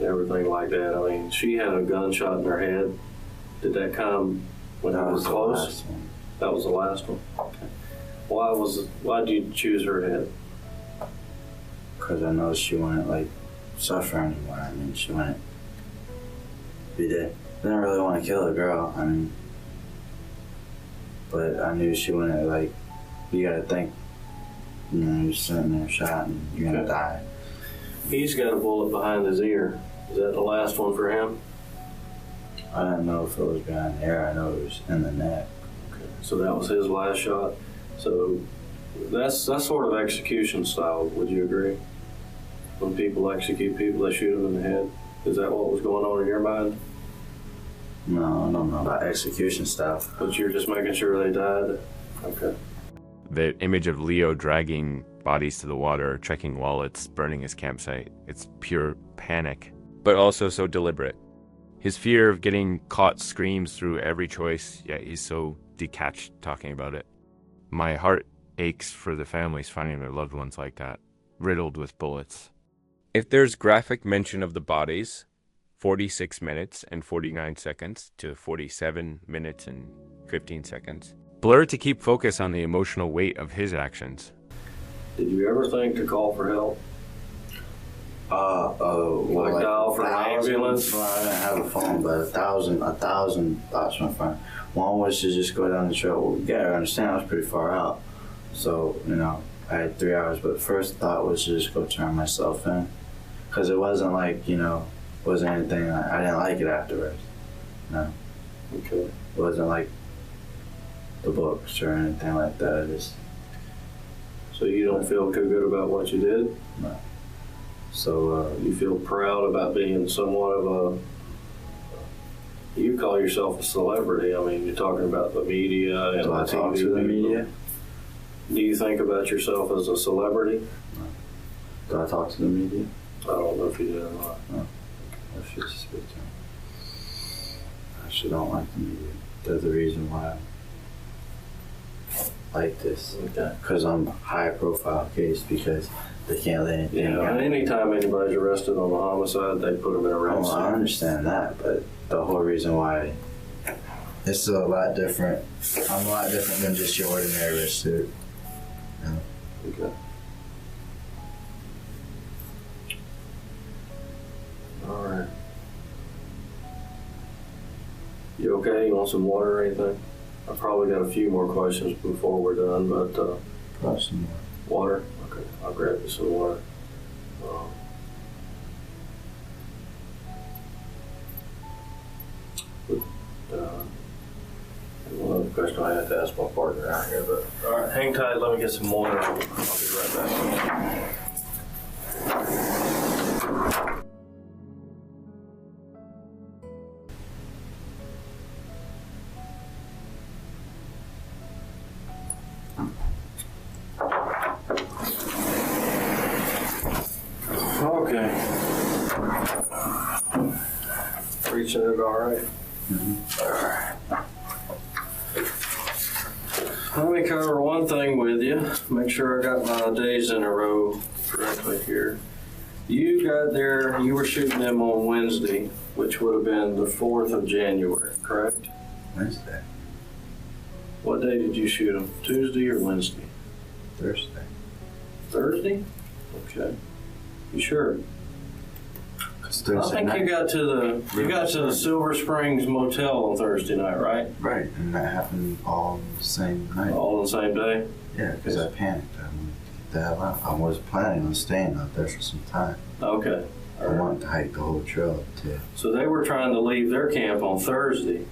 everything like that. She had a gunshot in her head. Did that come when that you were was the close? last one. That was the last one. Okay. Why did you choose her head? Because I know she wouldn't suffer anymore. She wouldn't be dead. I didn't really want to kill the girl. But I knew she wouldn't you gotta think, you're sitting there shot and you're gonna die. He's got a bullet behind his ear. Is that the last one for him? I didn't know if it was behind the ear. I know it was in the neck. Okay. So that was his last shot. So that's sort of execution style. Would you agree? When people execute people, they shoot them in the head. Is that what was going on in your mind? No, I don't know about execution style. But you're just making sure they died? Okay. The image of Leo dragging bodies to the water, checking wallets, burning his campsite, it's pure panic, but also so deliberate. His fear of getting caught screams through every choice, yet he's so detached talking about it. My heart aches for the families finding their loved ones like that, riddled with bullets. If there's graphic mention of the bodies, 46 minutes and 49 seconds to 47 minutes and 15 seconds. Blur to keep focus on the emotional weight of his actions. Did you ever think to call for help? Like dial for an ambulance? Well, I didn't have a phone, but a thousand thoughts went fine. One was to just go down the trail. Well, you gotta understand, I was pretty far out. So, I had 3 hours, but the first thought was to just go turn myself in. Because it wasn't like, wasn't anything, I didn't like it afterwards. No. Okay. It wasn't like the books or anything like that. So you don't feel too good about what you did? No. So you feel proud about being somewhat of you call yourself a celebrity. I mean, you're talking about the media and Do I talk to the media? Do you think about yourself as a celebrity? No. Do I talk to the media? I don't know if you do or not. No. I should speak to them. I actually don't like the media. They're the reason why I like this. Okay. Because I'm a high profile case because they can't let anything Yeah, anytime anybody's arrested on a homicide, they put them in a red I understand that, but the whole reason why it's a lot different. I'm a lot different than just your ordinary wrist suit. Okay. All right. You okay? You want some water or anything? I probably got a few more questions before we're done, but Probably some more. water? Okay, I'll grab you some water. One other question I have to ask my partner out here, but all right, hang tight. Let me get some water. I'll be right back. Okay. Reaching it all right? All right. Let me cover one thing with you. Make sure I got my days in a row correctly here. You got there, you were shooting them on Wednesday, which would have been the 4th of January, correct? Wednesday. What day did you shoot them? Tuesday or Wednesday? Thursday. Thursday? Okay. You sure? I think night. you got to the Silver Springs Motel on Thursday night, right? Right, and that happened all the same night. All on the same day? Yeah, because I panicked. I wanted to get the hell out. I was planning on staying out there for some time. Okay. I wanted to hike the whole trail up too. So they were trying to leave their camp on Thursday,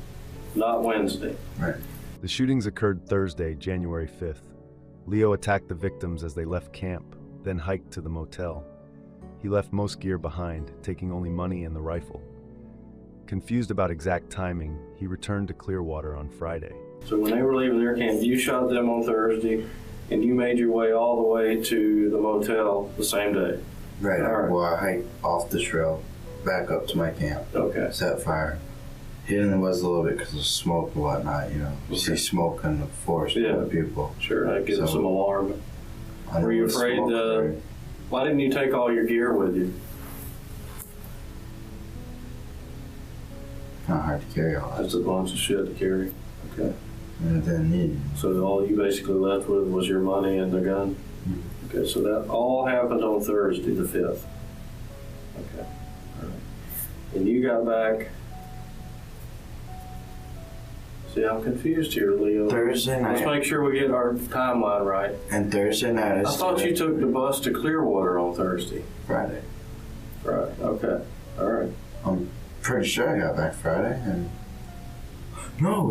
not Wednesday. Right. The shootings occurred Thursday, January 5th. Leo attacked the victims as they left camp, then hiked to the motel. He left most gear behind, taking only money and the rifle. Confused about exact timing, he returned to Clearwater on Friday. So when they were leaving their camp, you shot them on Thursday, and you made your way all the way to the motel the same day. Right. All right. Well, I hiked off the trail, back up to my camp. Okay. Set fire. Hidden was a little bit because of smoke and whatnot, You Okay. see smoke in the forest Yeah. with people. Sure, that gives them some alarm. I Were you was afraid smoke, why didn't you take all your gear with you? Kind of hard to carry all that. That's a bunch of shit to carry. Okay. And I didn't need it. So all you basically left with was your money and the gun? Mm-hmm. Okay, so that all happened on Thursday, the 5th. Okay. All right. And you got back. See, I'm confused here, Leo. Thursday night. Let's make sure we get our timeline right. And Thursday night I thought you took the bus to Clearwater on Thursday. Friday. Right, okay. All right. Pretty sure I got back Friday. And no,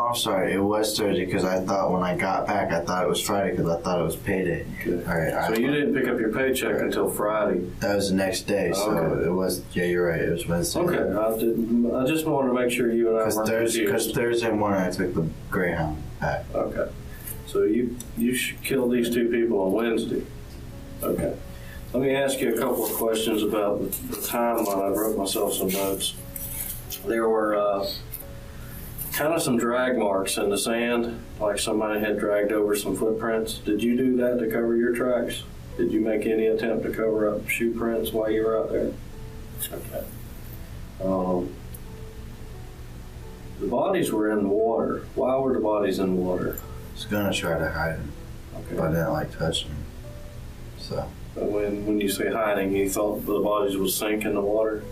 I'm sorry. It was Thursday because I thought when I got back, I thought it was Friday because I thought it was payday. Okay. All right. So you didn't pick up your paycheck until Friday. That was the next day, so Okay. it was. Yeah, you're right. It was Wednesday. Okay, I just wanted to make sure you and I weren't confused. Because Thursday morning I took the Greyhound back. Okay, so you killed these two people on Wednesday. Okay, let me ask you a couple of questions about the timeline. I wrote myself some notes. There were kind of some drag marks in the sand, like somebody had dragged over some footprints. Did you do that to cover your tracks? Did you make any attempt to cover up shoe prints while you were out there? Okay. The bodies were in the water. Why were the bodies in the water? I was gonna try to hide them, Okay. but I didn't like touching them. So When you say hiding, you thought the bodies would sink in the water?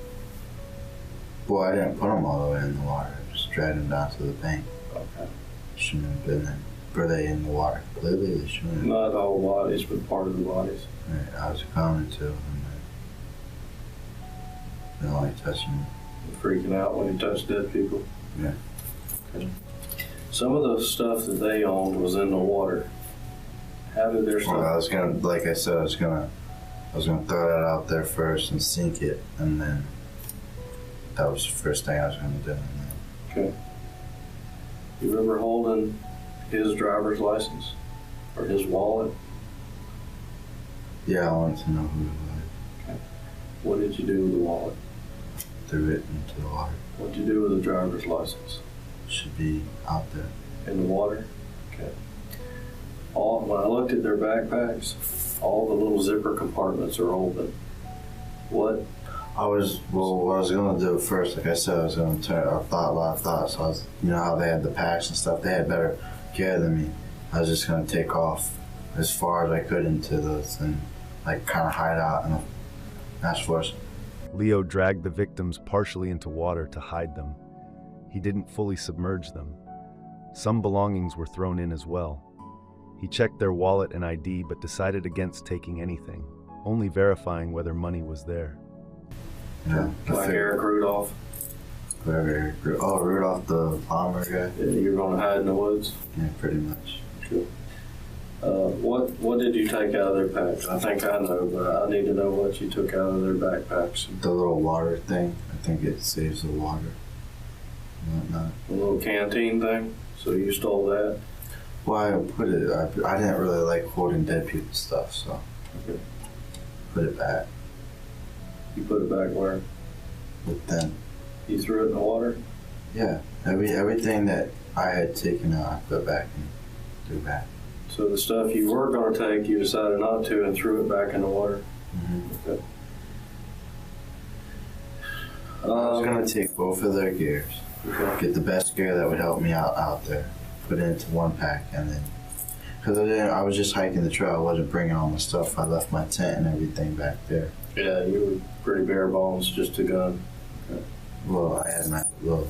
well, I didn't put them all the way in the water. I just dragged them down to the bank. Okay. Shouldn't have been there. Were they in the water? Clearly they shouldn't have. Not all bodies, but part of the bodies. Right, I was coming to them. I didn't like touching them. Freaking out when you touch dead people? Yeah. Okay. Some of the stuff that they owned was in the water. How did their stuff... Well, I was gonna, like I said, I was gonna throw that out there first and sink it, and then that was the first thing I was gonna do. Okay. You remember holding his driver's license or his wallet? Yeah, I wanted to know who it was. Okay. What did you do with the wallet? Threw it into the water. What did you do with the driver's license? Should be out there. In the water? Okay. When I looked at their backpacks, all the little zipper compartments are open. What What I was gonna do first, like I said, I was gonna a lot of thoughts. So you know how they had the packs and stuff. They had better gear than me. I was just gonna take off as far as I could into those and like kind of hide out in the National Forest. Leo dragged the victims partially into water to hide them. He didn't fully submerge them. Some belongings were thrown in as well. He checked their wallet and ID, but decided against taking anything, only verifying whether money was there. Yeah. like Eric Rudolph? Oh, Rudolph the bomber guy? Yeah, you're going to hide in the woods? Yeah, pretty much. Sure. What did you take out of their packs? I think I know, but I need to know what you took out of their backpacks. The little water thing, I think it saves the water and whatnot. A little canteen thing? So you stole that? Well, I didn't really like holding dead people's stuff, so Okay. put it back. You put it back where? But then, You threw it in the water? yeah, everything that I had taken out, I put back and threw back. So the stuff you were going to take, you decided not to and threw it back in the water? Mm-hmm. Okay. I was going to take both of their gears, Okay. get the best gear that would help me out there, put it into one pack, and then, because I was just hiking the trail, I wasn't bringing all my stuff. I left my tent and everything back there. Yeah, you were pretty bare bones, just a gun. Okay. Well, I had my little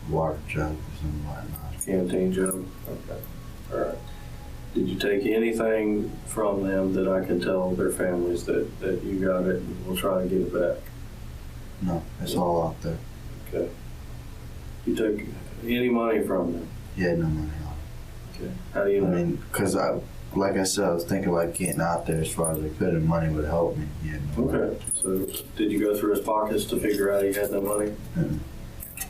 water jug and whatnot. Canteen jug? Okay. All right. Did you take anything from them that I can tell their families that you got it and we'll try to get it back? No, it's all out there. Okay. You took any money from them? He had no money on Okay. How do you it. I know? mean, because like I said, I was thinking about getting out there as far as I could, and money would help me. He had no money. Okay. So did you go through his pockets to figure out he had no money?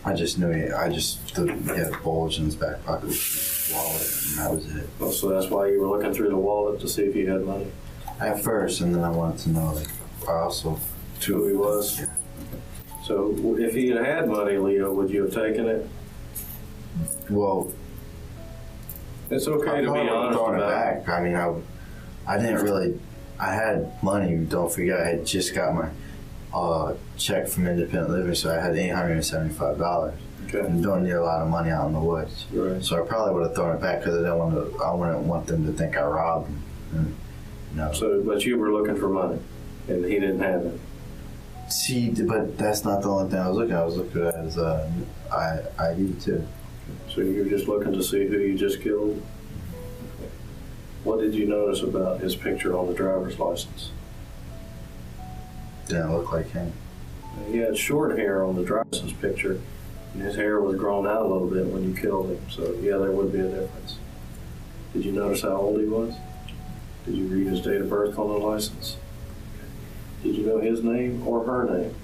I just knew he had a bulge in his back pocket with his wallet, and that was it. Oh, so that's why you were looking through the wallet to see if he had money? At first, and then I wanted to know, like, I also, Who he was? Yeah. So if he had had money, Leo, would you have taken it? well, It's okay to be honest throwing it about it. back. I mean, I didn't really, I had money, don't forget, I had just got my check from Independent Living, so I had $875. Okay. And don't need a lot of money out in the woods. Right. So I probably would have thrown it back because I wouldn't want them to think I robbed them. And, you know. So, but you were looking for money, and he didn't have it. See, but that's not the only thing I was looking at. I was looking at his ID too. So you were just looking to see who you just killed? Okay. What did you notice about his picture on the driver's license? Didn't look like him. He had short hair on the driver's license picture, and his hair was grown out a little bit when you killed him. So yeah, there would be a difference. Did you notice how old he was? Did you read his date of birth on the license? Okay. Did you know his name or her name?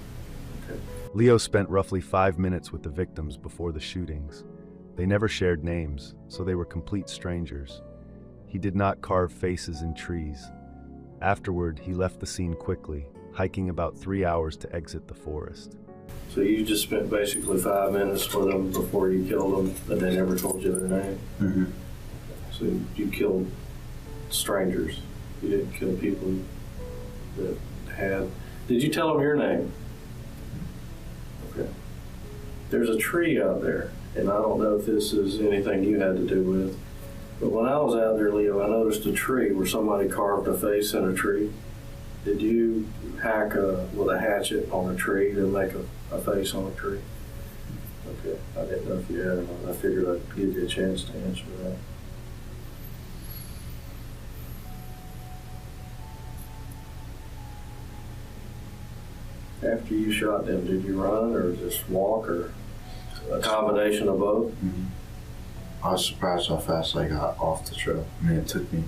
Okay. Leo spent roughly 5 minutes with the victims before the shootings. They never shared names, so they were complete strangers. He did not carve faces in trees. Afterward, he left the scene quickly, hiking about 3 hours to exit the forest. So you just spent basically 5 minutes with them before you killed them, but they never told you their name? Mm-hmm. So you killed strangers. You didn't kill people that had... Did you tell them your name? Okay. There's a tree out there, and I don't know if this is anything you had to do with, but when I was out there, Leo, I noticed a tree where somebody carved a face in a tree. Did you hack with a hatchet on a tree to make a face on a tree? Okay, I didn't know if you had or not. I figured I'd give you a chance to answer that. After you shot them, did you run or just walk or a combination of both? Mm-hmm. I was surprised how fast I got off the trail. I mean, it took me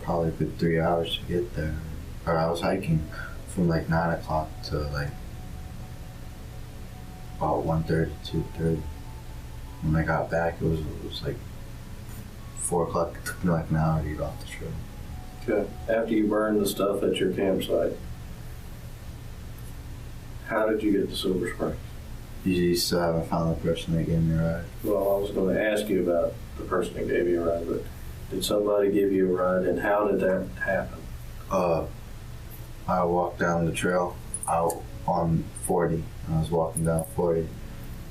probably a good 3 hours to get there. Or I was hiking from like 9 o'clock to like about 1:30, 2:30. When I got back, it was like 4 o'clock. It took me like an hour to get off the trail. Okay. After you burned the stuff at your campsite, how did you get to Silver Springs? You still haven't found the person that gave me a ride. Well, I was going to ask you about the person that gave you a ride, but did somebody give you a ride, and how did that happen? I walked down the trail out on 40. I was walking down 40,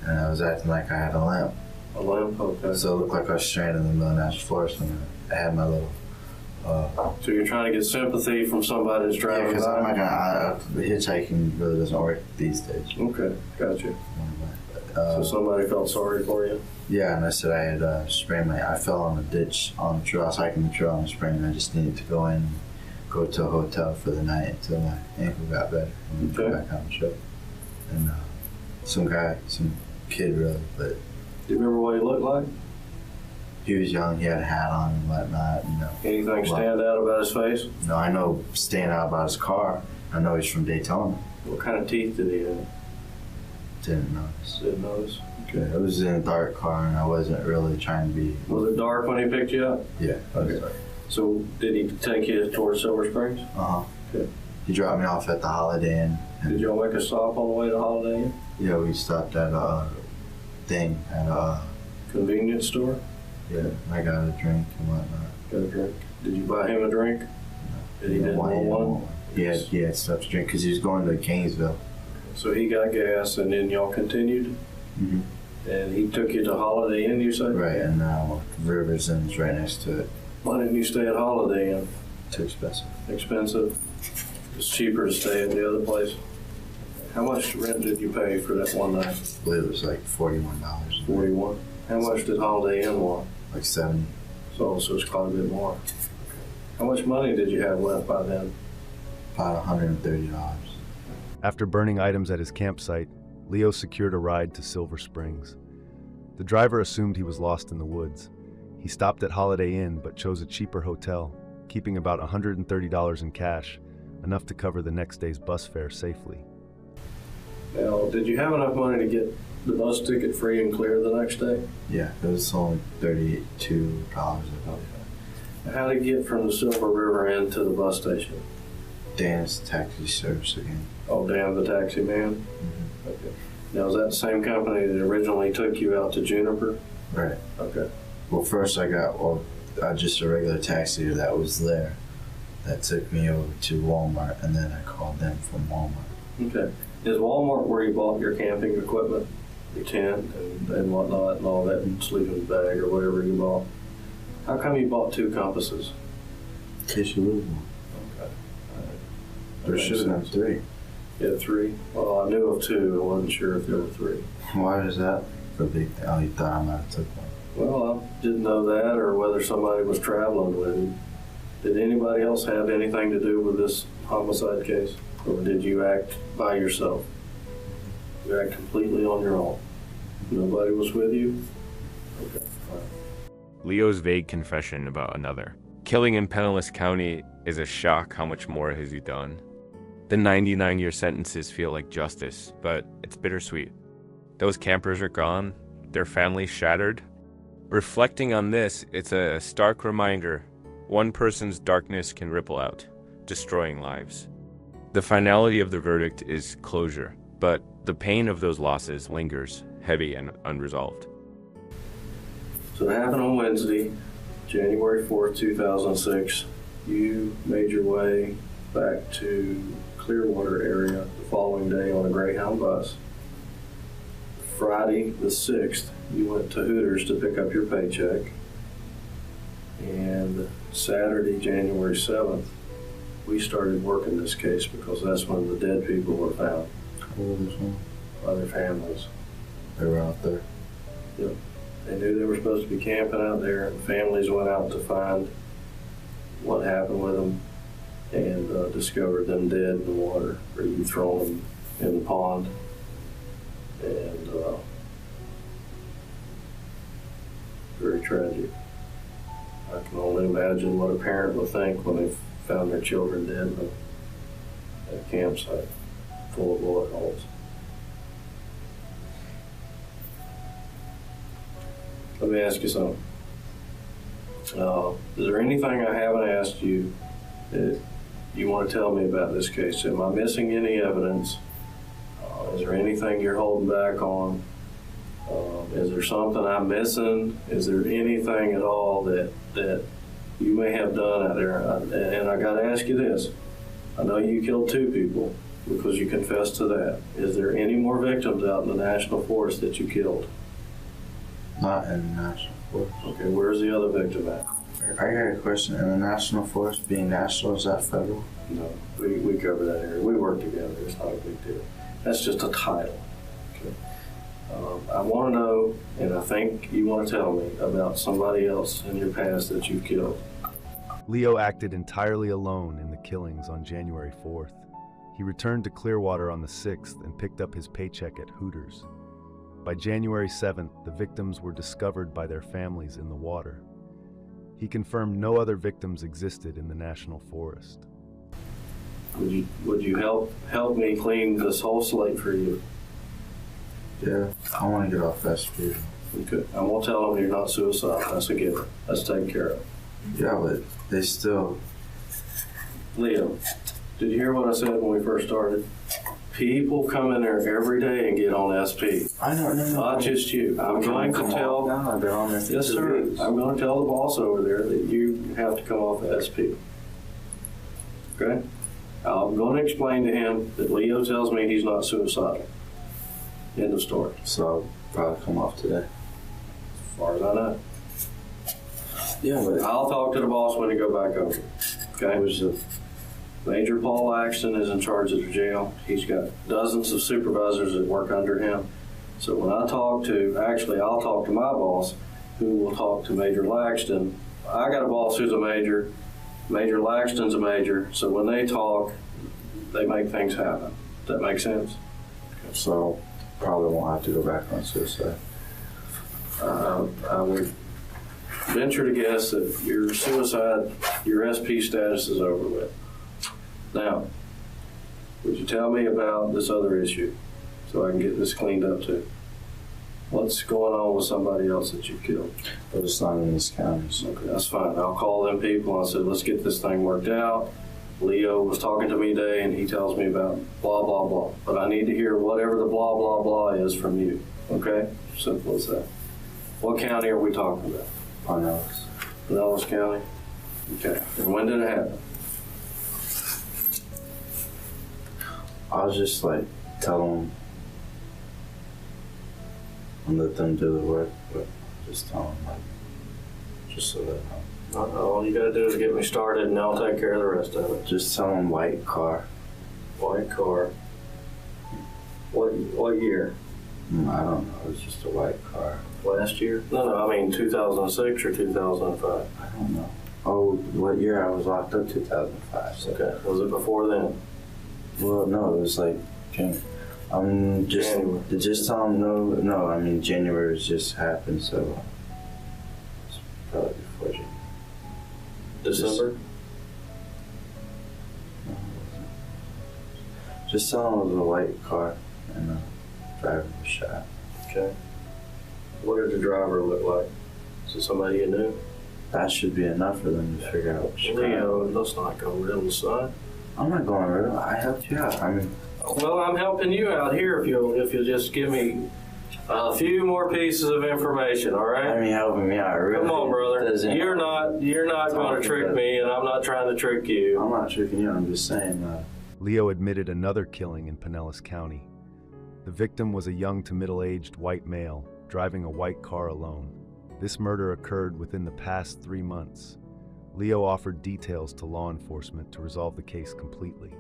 and I was acting like I had a limp. A limp? Okay. So it looked like I was stranded in the middle of the national forest, and I had my little... So you're trying to get sympathy from somebody that's driving because by? I'm not gonna... hitchhiking really doesn't work these days. Okay, gotcha. So somebody felt sorry for you? Yeah, and I said I had sprained I fell on a ditch on the trail. I was hiking the trail and sprained, and I just needed to go to a hotel for the night until my ankle got better and then go back on the trail. And some kid really, but... Do you remember what he looked like? He was young, he had a hat on and whatnot, you know. Anything stand out about his face? No, I know stand out about his car. I know he's from Daytona. What kind of teeth did he have? Didn't notice. Didn't notice? Okay. It was in a dark car, and I wasn't really trying to be... Was it dark when he picked you up? Yeah. Okay. So did he take you towards Silver Springs? Uh-huh. Okay. He dropped me off at the Holiday Inn. Did y'all make a stop on the way to Holiday Inn? Yeah, we stopped at a thing, at a... Convenience store? Yeah, I got a drink and whatnot. Got a drink? Did you buy him a drink? No. Did he didn't want one? He had stuff to drink because he was going to Kingsville. So he got gas and then y'all continued? Mm-hmm. And he took you to Holiday Inn, you said? Right, and Rivers Inn's right next to it. Why didn't you stay at Holiday Inn? Too expensive. Expensive? It's cheaper to stay at the other place. How much rent did you pay for that one night? I believe it was like $41. 41. How much did Holiday Inn want? Like 70. So it's quite a bit more. How much money did you have left by then? About $130. After burning items at his campsite, Leo secured a ride to Silver Springs. The driver assumed he was lost in the woods. He stopped at Holiday Inn but chose a cheaper hotel, keeping about $130 in cash, enough to cover the next day's bus fare safely. Now, did you have enough money to get the bus ticket free and clear the next day? Yeah, it was only $32. How did you get from the Silver River Inn to the bus station? Dan's taxi service again. Oh, Dan, the taxi man? Mm-hmm. Okay. Now, is that the same company that originally took you out to Juniper? Right. Okay. Well, first I got just a regular taxi that was there that took me over to Walmart, and then I called them from Walmart. Okay. Is Walmart where you bought your camping equipment, your tent and whatnot and all that, and sleeping bag or whatever you bought? How come you bought 2 compasses? In case you lose one. Okay. There should have been 3. You had 3? Well, I knew of 2. I wasn't sure if there were 3. Why is that a big thing? Oh, you thought I might have took one. Well, I didn't know that or whether somebody was traveling with you. Did anybody else have anything to do with this homicide case? Or did you act by yourself? You act completely on your own. Nobody was with you? Okay, fine. Leo's vague confession about another. Killing in Pinellas County is a shock. How much more has he done? The 99-year sentences feel like justice, but it's bittersweet. Those campers are gone, their families shattered. Reflecting on this, it's a stark reminder one person's darkness can ripple out, destroying lives. The finality of the verdict is closure, but the pain of those losses lingers, heavy and unresolved. So it happened on Wednesday, January 4th, 2006. You made your way back to Clearwater area the following day on a Greyhound bus. Friday the 6th, you went to Hooters to pick up your paycheck. And Saturday, January 7th, we started working this case because that's when the dead people were found by their families. They were out there. Yep. They knew they were supposed to be camping out there, and families went out to find what happened with them and discovered them dead in the water, or you thrown them in the pond. And very tragic. I can only imagine what a parent would think when they found their children dead in a campsite full of bullet holes. Let me ask you something. Is there anything I haven't asked you that you want to tell me about this case? Am I missing any evidence? Is there anything you're holding back on? Is there something I'm missing? Is there anything at all that you may have done out there? And I got to ask you this. I know you killed 2 people because you confessed to that. Is there any more victims out in the National Forest that you killed? Not in the National Forest. Okay, where's the other victim at? I got a question. In the National Forest, being national, is that federal? No, we cover that area. We work together. It's not a big deal. That's just a title. Okay. I want to know, and I think you want to tell me about somebody else in your past that you've killed. Leo acted entirely alone in the killings on January 4th. He returned to Clearwater on the 6th and picked up his paycheck at Hooters. By January 7th, the victims were discovered by their families in the water. He confirmed no other victims existed in the National Forest. Would you help me clean this whole slate for you? Yeah, I want to get off that speed. Okay. I'm going to tell them you're not suicidal. That's a given. That's taken care of. Yeah, but they still... Leo, did you hear what I said when we first started? People come in there every day and get on SP. I know, no. Not just you. I'm going to tell... No, I've been on there for Yes, 2 sir. weeks. I'm going to tell the boss over there that you have to come off SP. Okay? I'm going to explain to him that Leo tells me he's not suicidal. End of story. So I'll probably come off today. As far as I know. Yeah, but... I'll talk to the boss when he go back over. Okay? Who's the... Major Paul Axton is in charge of the jail. He's got dozens of supervisors that work under him. So when I talk to, actually I'll talk to my boss, who will talk to Major Laxton. I got a boss who's a major. Major Laxton's a major. So when they talk, they make things happen. Does that make sense? So probably won't have to go back on suicide. I would venture to guess that your suicide, your SP status is over with. Now, would you tell me about this other issue so I can get this cleaned up too? What's going on with somebody else that you killed? But it's not in this county, so... Okay, that's fine. I'll call them people and I said, let's get this thing worked out. Leo was talking to me today and he tells me about blah, blah, blah. But I need to hear whatever the blah, blah, blah is from you. Okay? Simple as that. What county are we talking about? Pinellas. Pinellas County? Okay. And when did it happen? I'll just tell them and let them do the work, but just tell them just so they know. All you gotta do is get me started and I'll take care of the rest of it. Just tell them white car. White car. What year? I don't know. It was just a white car. Last year? No, I mean 2006 or 2005. I don't know. Oh, what year I was locked up? 2005. So. Okay. Was it before then? Well, no, it was January. Just tell him no. I mean, January just happened, so it's probably before January. December? Just tell him it was a white car and the driver was shot. Okay. What did the driver look like? Is it somebody you knew? That should be enough for them to figure out. Leo, let's not go real, son. I'm not going real. I helped you out. I mean, well, I'm helping you out here if you'll just give me a few more pieces of information, all right? I mean, helping me out. Really. Come on, brother. You're not going to trick me, and I'm not trying to trick you. I'm not tricking you. I'm just saying that. Leo admitted another killing in Pinellas County. The victim was a young to middle-aged white male driving a white car alone. This murder occurred within the past 3 months. Leo offered details to law enforcement to resolve the case completely.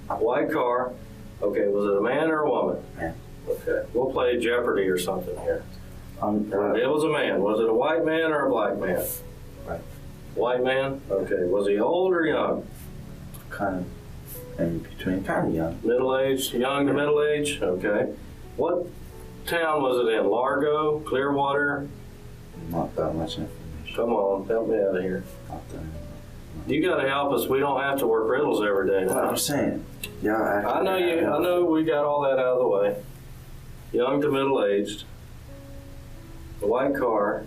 White car. Okay, was it a man or a woman? Man. Okay, we'll play Jeopardy or something here. It was a man. Was it a white man or a black man? Right. White man? Okay, was he old or young? Kind of in between, kind of young. Middle-aged, young to middle-aged? Okay. What town was it in? Largo? Clearwater? Not that much information. Come on, help me out of here. Not that. You got to help us. We don't have to work riddles every day. What I'm saying. Yeah, I know we got all that out of the way. Young to middle-aged. The white car.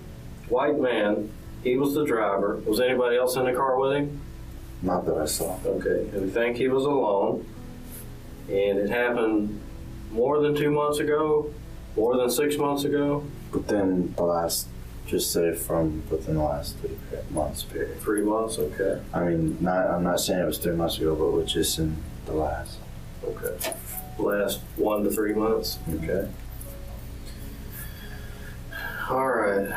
White man. He was the driver. Was anybody else in the car with him? Not that I saw. Okay. And we think he was alone. And it happened more than 2 months ago? More than 6 months ago? Within the last, just say from within the last 3 months period. 3 months, okay. I mean, I'm not saying it was 3 months ago, but was just in the last. Okay. Last 1 to 3 months? Okay. All right.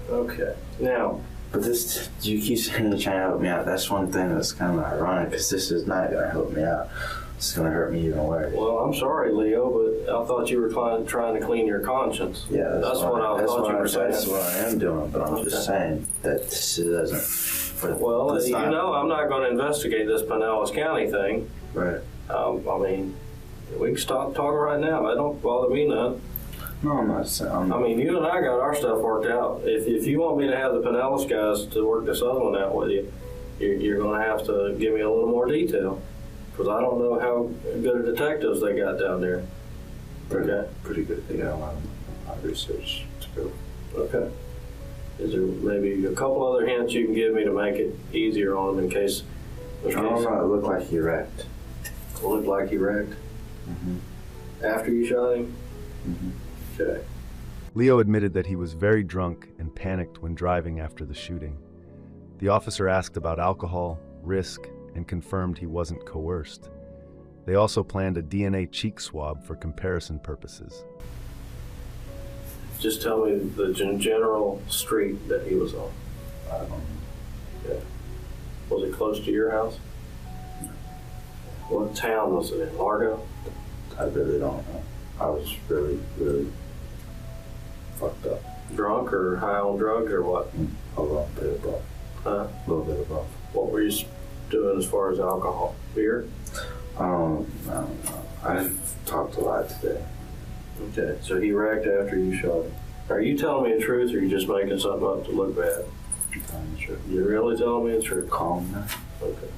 Okay. Now. But this, you keep saying you're trying to help me out. That's one thing that's kind of ironic, because this is not going to help me out. It's going to hurt me even worse. Well, I'm sorry, Leo, but I thought you were trying to clean your conscience. Yeah, that's what I thought you were saying. That's what I am doing, but I'm just saying that this doesn't. Well, you know, I'm not going to investigate this Pinellas County thing. Right. I mean, we can stop talking right now. That don't bother me none. No, I'm not saying. I mean, you and I got our stuff worked out. If you want me to have the Pinellas guys to work this other one out with you, you're going to have to give me a little more detail. Because I don't know how good of detectives they got down there. Okay. Pretty good. They got a lot of research to go. Okay. Is there maybe a couple other hints you can give me to make it easier on them in case? I don't know. It looked like he wrecked. It looked like he wrecked? Mm-hmm. After you shot him? Mm-hmm. Okay. Leo admitted that he was very drunk and panicked when driving after the shooting. The officer asked about alcohol, risk, and confirmed he wasn't coerced. They also planned a DNA cheek swab for comparison purposes. Just tell me the general street that he was on. I don't know. Yeah. Was it close to your house? No. What town was it in? Largo? I really don't know. I was really, really fucked up. Drunk or high on drugs or what? A little bit of both. Huh? A little bit of both. What were you doing as far as alcohol? Beer? I don't know. I've talked a lot today. Okay, so he wrecked after you shot him. Are you telling me the truth or are you just making something up to look bad? I'm telling the truth. You're really telling me the truth? Calm now. Okay.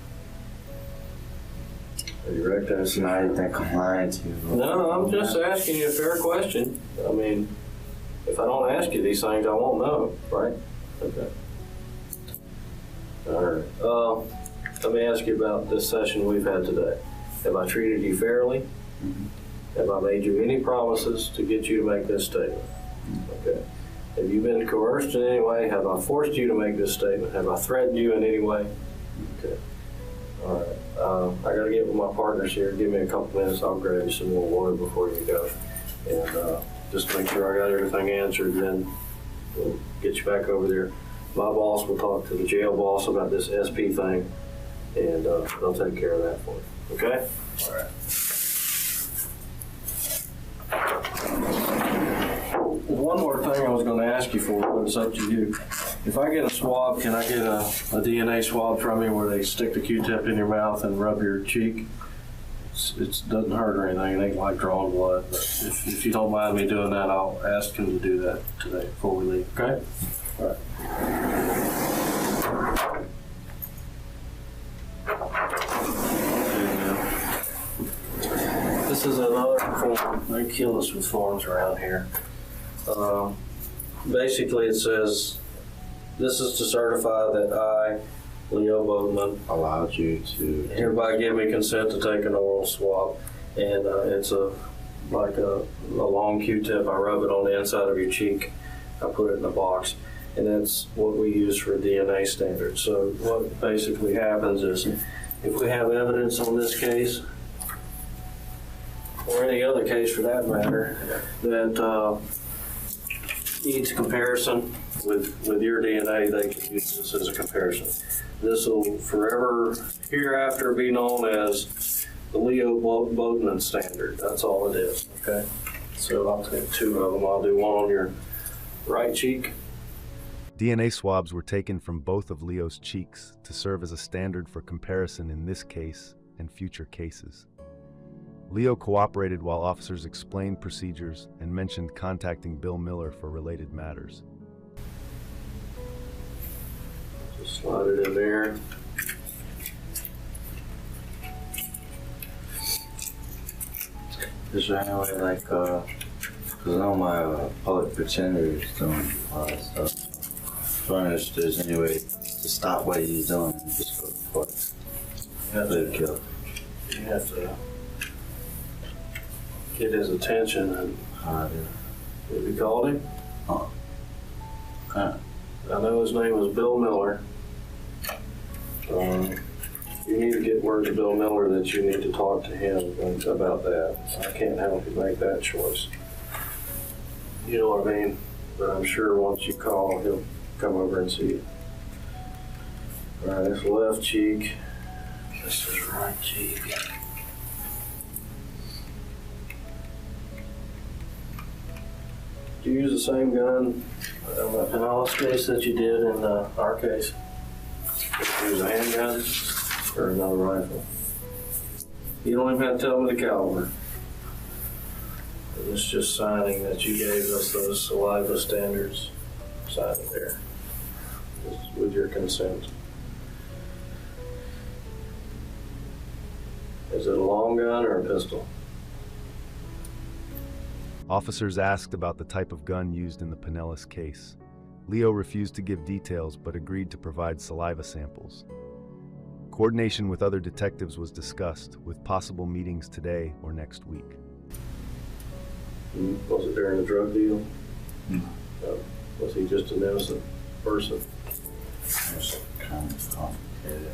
Are you wrecked after? So now you think I'm lying to you? No, I'm just asking you a fair question. I mean, if I don't ask you these things, I won't know, right? Okay. All right. Let me ask you about this session we've had today. Have I treated you fairly? Mm-hmm. Have I made you any promises to get you to make this statement? Mm-hmm. Okay. Have you been coerced in any way? Have I forced you to make this statement? Have I threatened you in any way? Okay. All right. I got to get with my partners here. Give me a couple minutes. I'll grab you some more water before you go. And just to make sure I got everything answered, then we'll get you back over there. My boss will talk to the jail boss about this SP thing, and they'll take care of that for you. Okay? All right. One more thing I was going to ask you for, but it's up to you. If I get a swab, can I get a DNA swab from you where they stick the Q-tip in your mouth and rub your cheek? It doesn't hurt or anything. It ain't like drawing blood. But if you don't mind me doing that, I'll ask him to do that today before we leave. Okay? All right. This is another form. They kill us with forms around here. Basically, it says, this is to certify that I, Leo Boatman, Allowed you to hereby give me consent to take an oral swab. And it's like a long Q-tip. I rub it on the inside of your cheek. I put it in a box. And that's what we use for DNA standards. So what basically happens is, if we have evidence on this case, or any other case for that matter, that needs a comparison with your DNA, they can use this as a comparison. This will forever hereafter be known as the Leo Boatman standard. That's all it is, okay? So I'll take two of them. I'll do one on your right cheek. DNA swabs were taken from both of Leo's cheeks to serve as a standard for comparison in this case and future cases. Leo cooperated while officers explained procedures and mentioned contacting Bill Miller for related matters. Just slide it in there. Is there any way, like, because I know my public pretender is doing a lot of stuff. I wonder if there's any way to stop what he's doing and just go for it. You have to get his attention. And have you called him? Okay. I know his name was Bill Miller. You need to get word to Bill Miller that you need to talk to him about that. I can't help you make that choice. You know what I mean? But I'm sure once you call, he'll come over and see you. All right, this left cheek. This is right cheek. Do you use the same gun in the Pinellas case that you did in our case? Do you use a handgun or another rifle? You don't even have to tell me the caliber. It's just signing that you gave us those saliva standards. Sign it there with your consent. Is it a long gun or a pistol? Officers asked about the type of gun used in the Pinellas case. Leo refused to give details but agreed to provide saliva samples. Coordination with other detectives was discussed, with possible meetings today or next week. Was it during a drug deal? Was he just an innocent person? It's kind of complicated.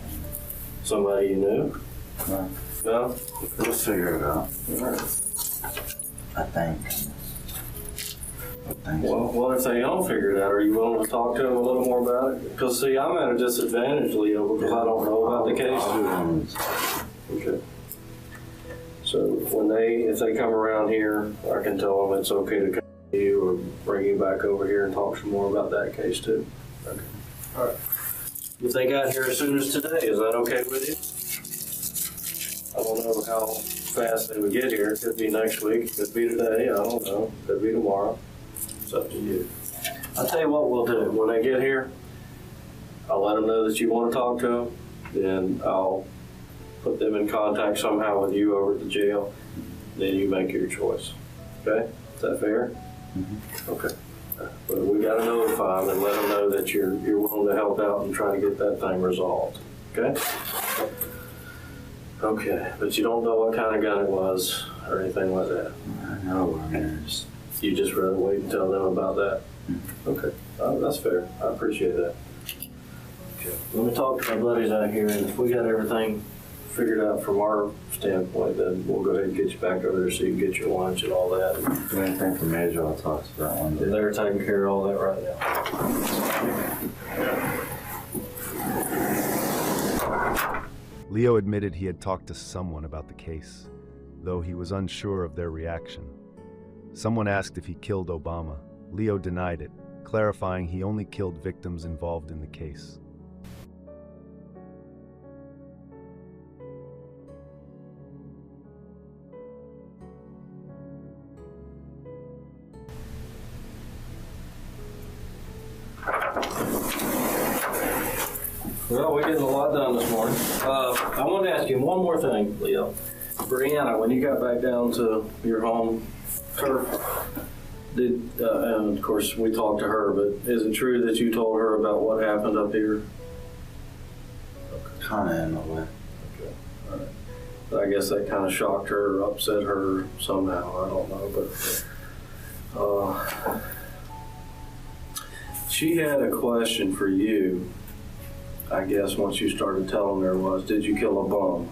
Somebody you knew? No. No? We'll figure it out. All right. I think. Well, what if they don't figure it out? Are you willing to talk to them a little more about it? Because, see, I'm at a disadvantage, Leo, because I don't know about the case. Okay. So if they come around here, I can tell them it's okay to come to you or bring you back over here and talk some more about that case, too. Okay. All right. If they got here as soon as today, is that okay with you? I don't know how fast they would get here. It could be next week. Could be today. I don't know. Could be tomorrow. It's up to you. I'll tell you what we'll do. When they get here, I'll let them know that you want to talk to them. Then I'll put them in contact somehow with you over at the jail. Then you make your choice. Okay? Is that fair? Mm-hmm. Okay. But we got to notify them and let them know that you're willing to help out and try to get that thing resolved. Okay? Okay. But you don't know what kind of gun it was or anything like that? I know. I mean, you just rather wait and tell them about that? Mm-hmm. Okay. That's fair. I appreciate that. Okay. Let me talk to my buddies out here, and if we got everything figured out from our standpoint, then we'll go ahead and get you back over there so you can get your lunch and all that. Do anything for Major, I'll talk to that one day. They're taking care of all that right now. Leo admitted he had talked to someone about the case, though he was unsure of their reaction. Someone asked if he killed Obama. Leo denied it, clarifying he only killed victims involved in the case. Well, we're getting a lot done this morning. I want to ask you one more thing, Leo. Brianna, when you got back down to your home turf, and of course we talked to her, but is it true that you told her about what happened up here? Kind of in a way. Okay, all right. I guess that kind of shocked her or upset her somehow. I don't know, but she had a question for you. I guess once you started telling her was, did you kill a bum?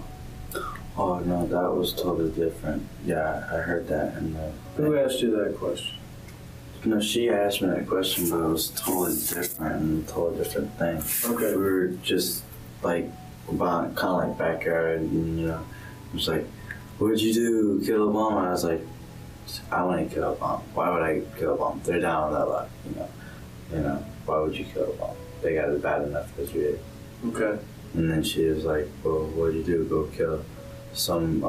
Oh no, that was totally different. Yeah, I heard that. And Who asked you that question? no, she asked me that question, but it was totally different and a totally different thing. Okay. We were just like about kind of like backyard, and it was like, "What'd you do? Kill a bum?" And I was like, "I want to kill a bum. Why would I kill a bum? They're down on that luck, Why would you kill a bum? They got it bad enough as we did." Okay. And then she was like, "Well, what'd you do? Go kill some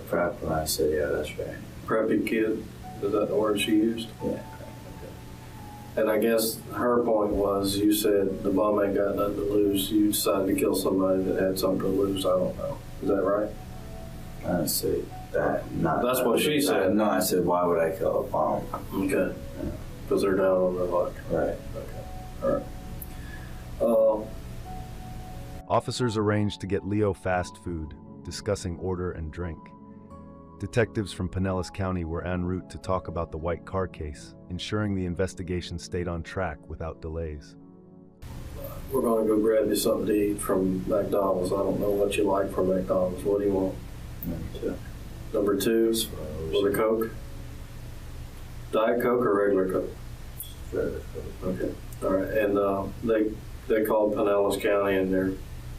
prep?" And I said, "Yeah, that's right." Preppy kid? Is that the word she used? Yeah. And I guess her point was, you said the bum ain't got nothing to lose. You decided to kill somebody that had something to lose. I don't know. Is that right? I didn't say that. That's what she said. No, I said, "Why would I kill a bum?" Okay. Because they're down on their luck. Right. Okay. All right. Officers arranged to get Leo fast food, discussing order and drink. Detectives from Pinellas County were en route to talk about the white car case, ensuring the investigation stayed on track without delays. We're going to go grab you something to eat from McDonald's. I don't know what you like from McDonald's. What do you want? Number two with a Coke? Diet Coke or regular Coke? Okay. All right. And they called Pinellas County, and their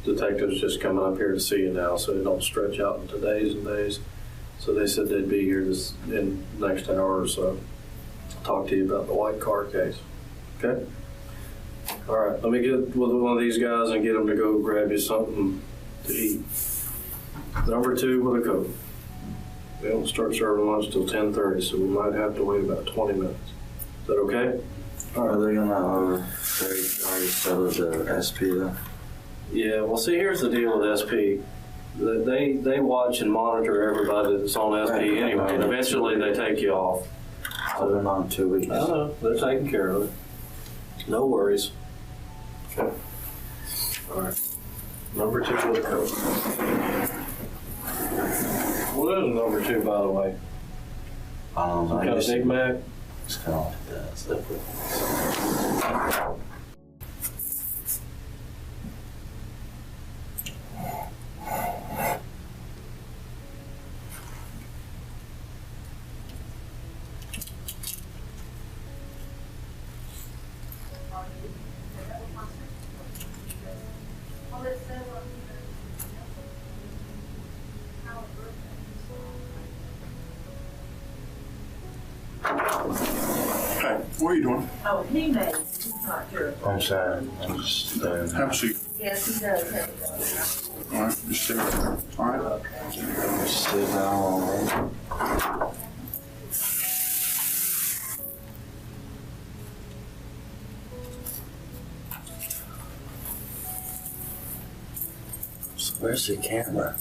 detectives just coming up here to see you now, so it don't stretch out into days and days. So they said they'd be here in the next hour or so. Talk to you about the white car case. Okay? All right. Let me get with one of these guys and get them to go grab you something to eat. Number two with a Coke. They don't start serving lunch till 10:30, so we might have to wait about 20 minutes. Is that okay? All right. Are they gonna already settle the SP though? Yeah. Well, see, here's the deal with SP. They watch and monitor everybody that's on SP anyway, and eventually they take you off. I've been on 2 weeks. I know. They're taking care of it. No worries. Okay. All right. Number two with a Coke. What is number two, by the way? Some Kind of Big Mac? It's kind of like that. It's liquid. What are you doing? Oh, he may. He's not sure. I'm sorry. I'm just Have a seat. Yes, he does have it on. All right, just stay right there. All right. just sit down. So where's the camera?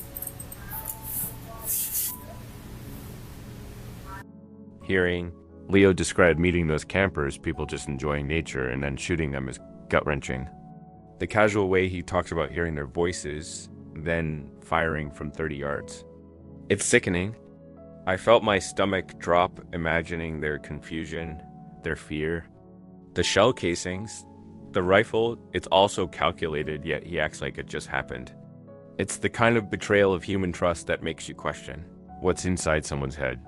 Hearing Leo describe meeting those campers, people just enjoying nature, and then shooting them is gut-wrenching. The casual way he talks about hearing their voices, then firing from 30 yards. It's sickening. I felt my stomach drop imagining their confusion, their fear. The shell casings, the rifle, it's also calculated, yet he acts like it just happened. It's the kind of betrayal of human trust that makes you question what's inside someone's head.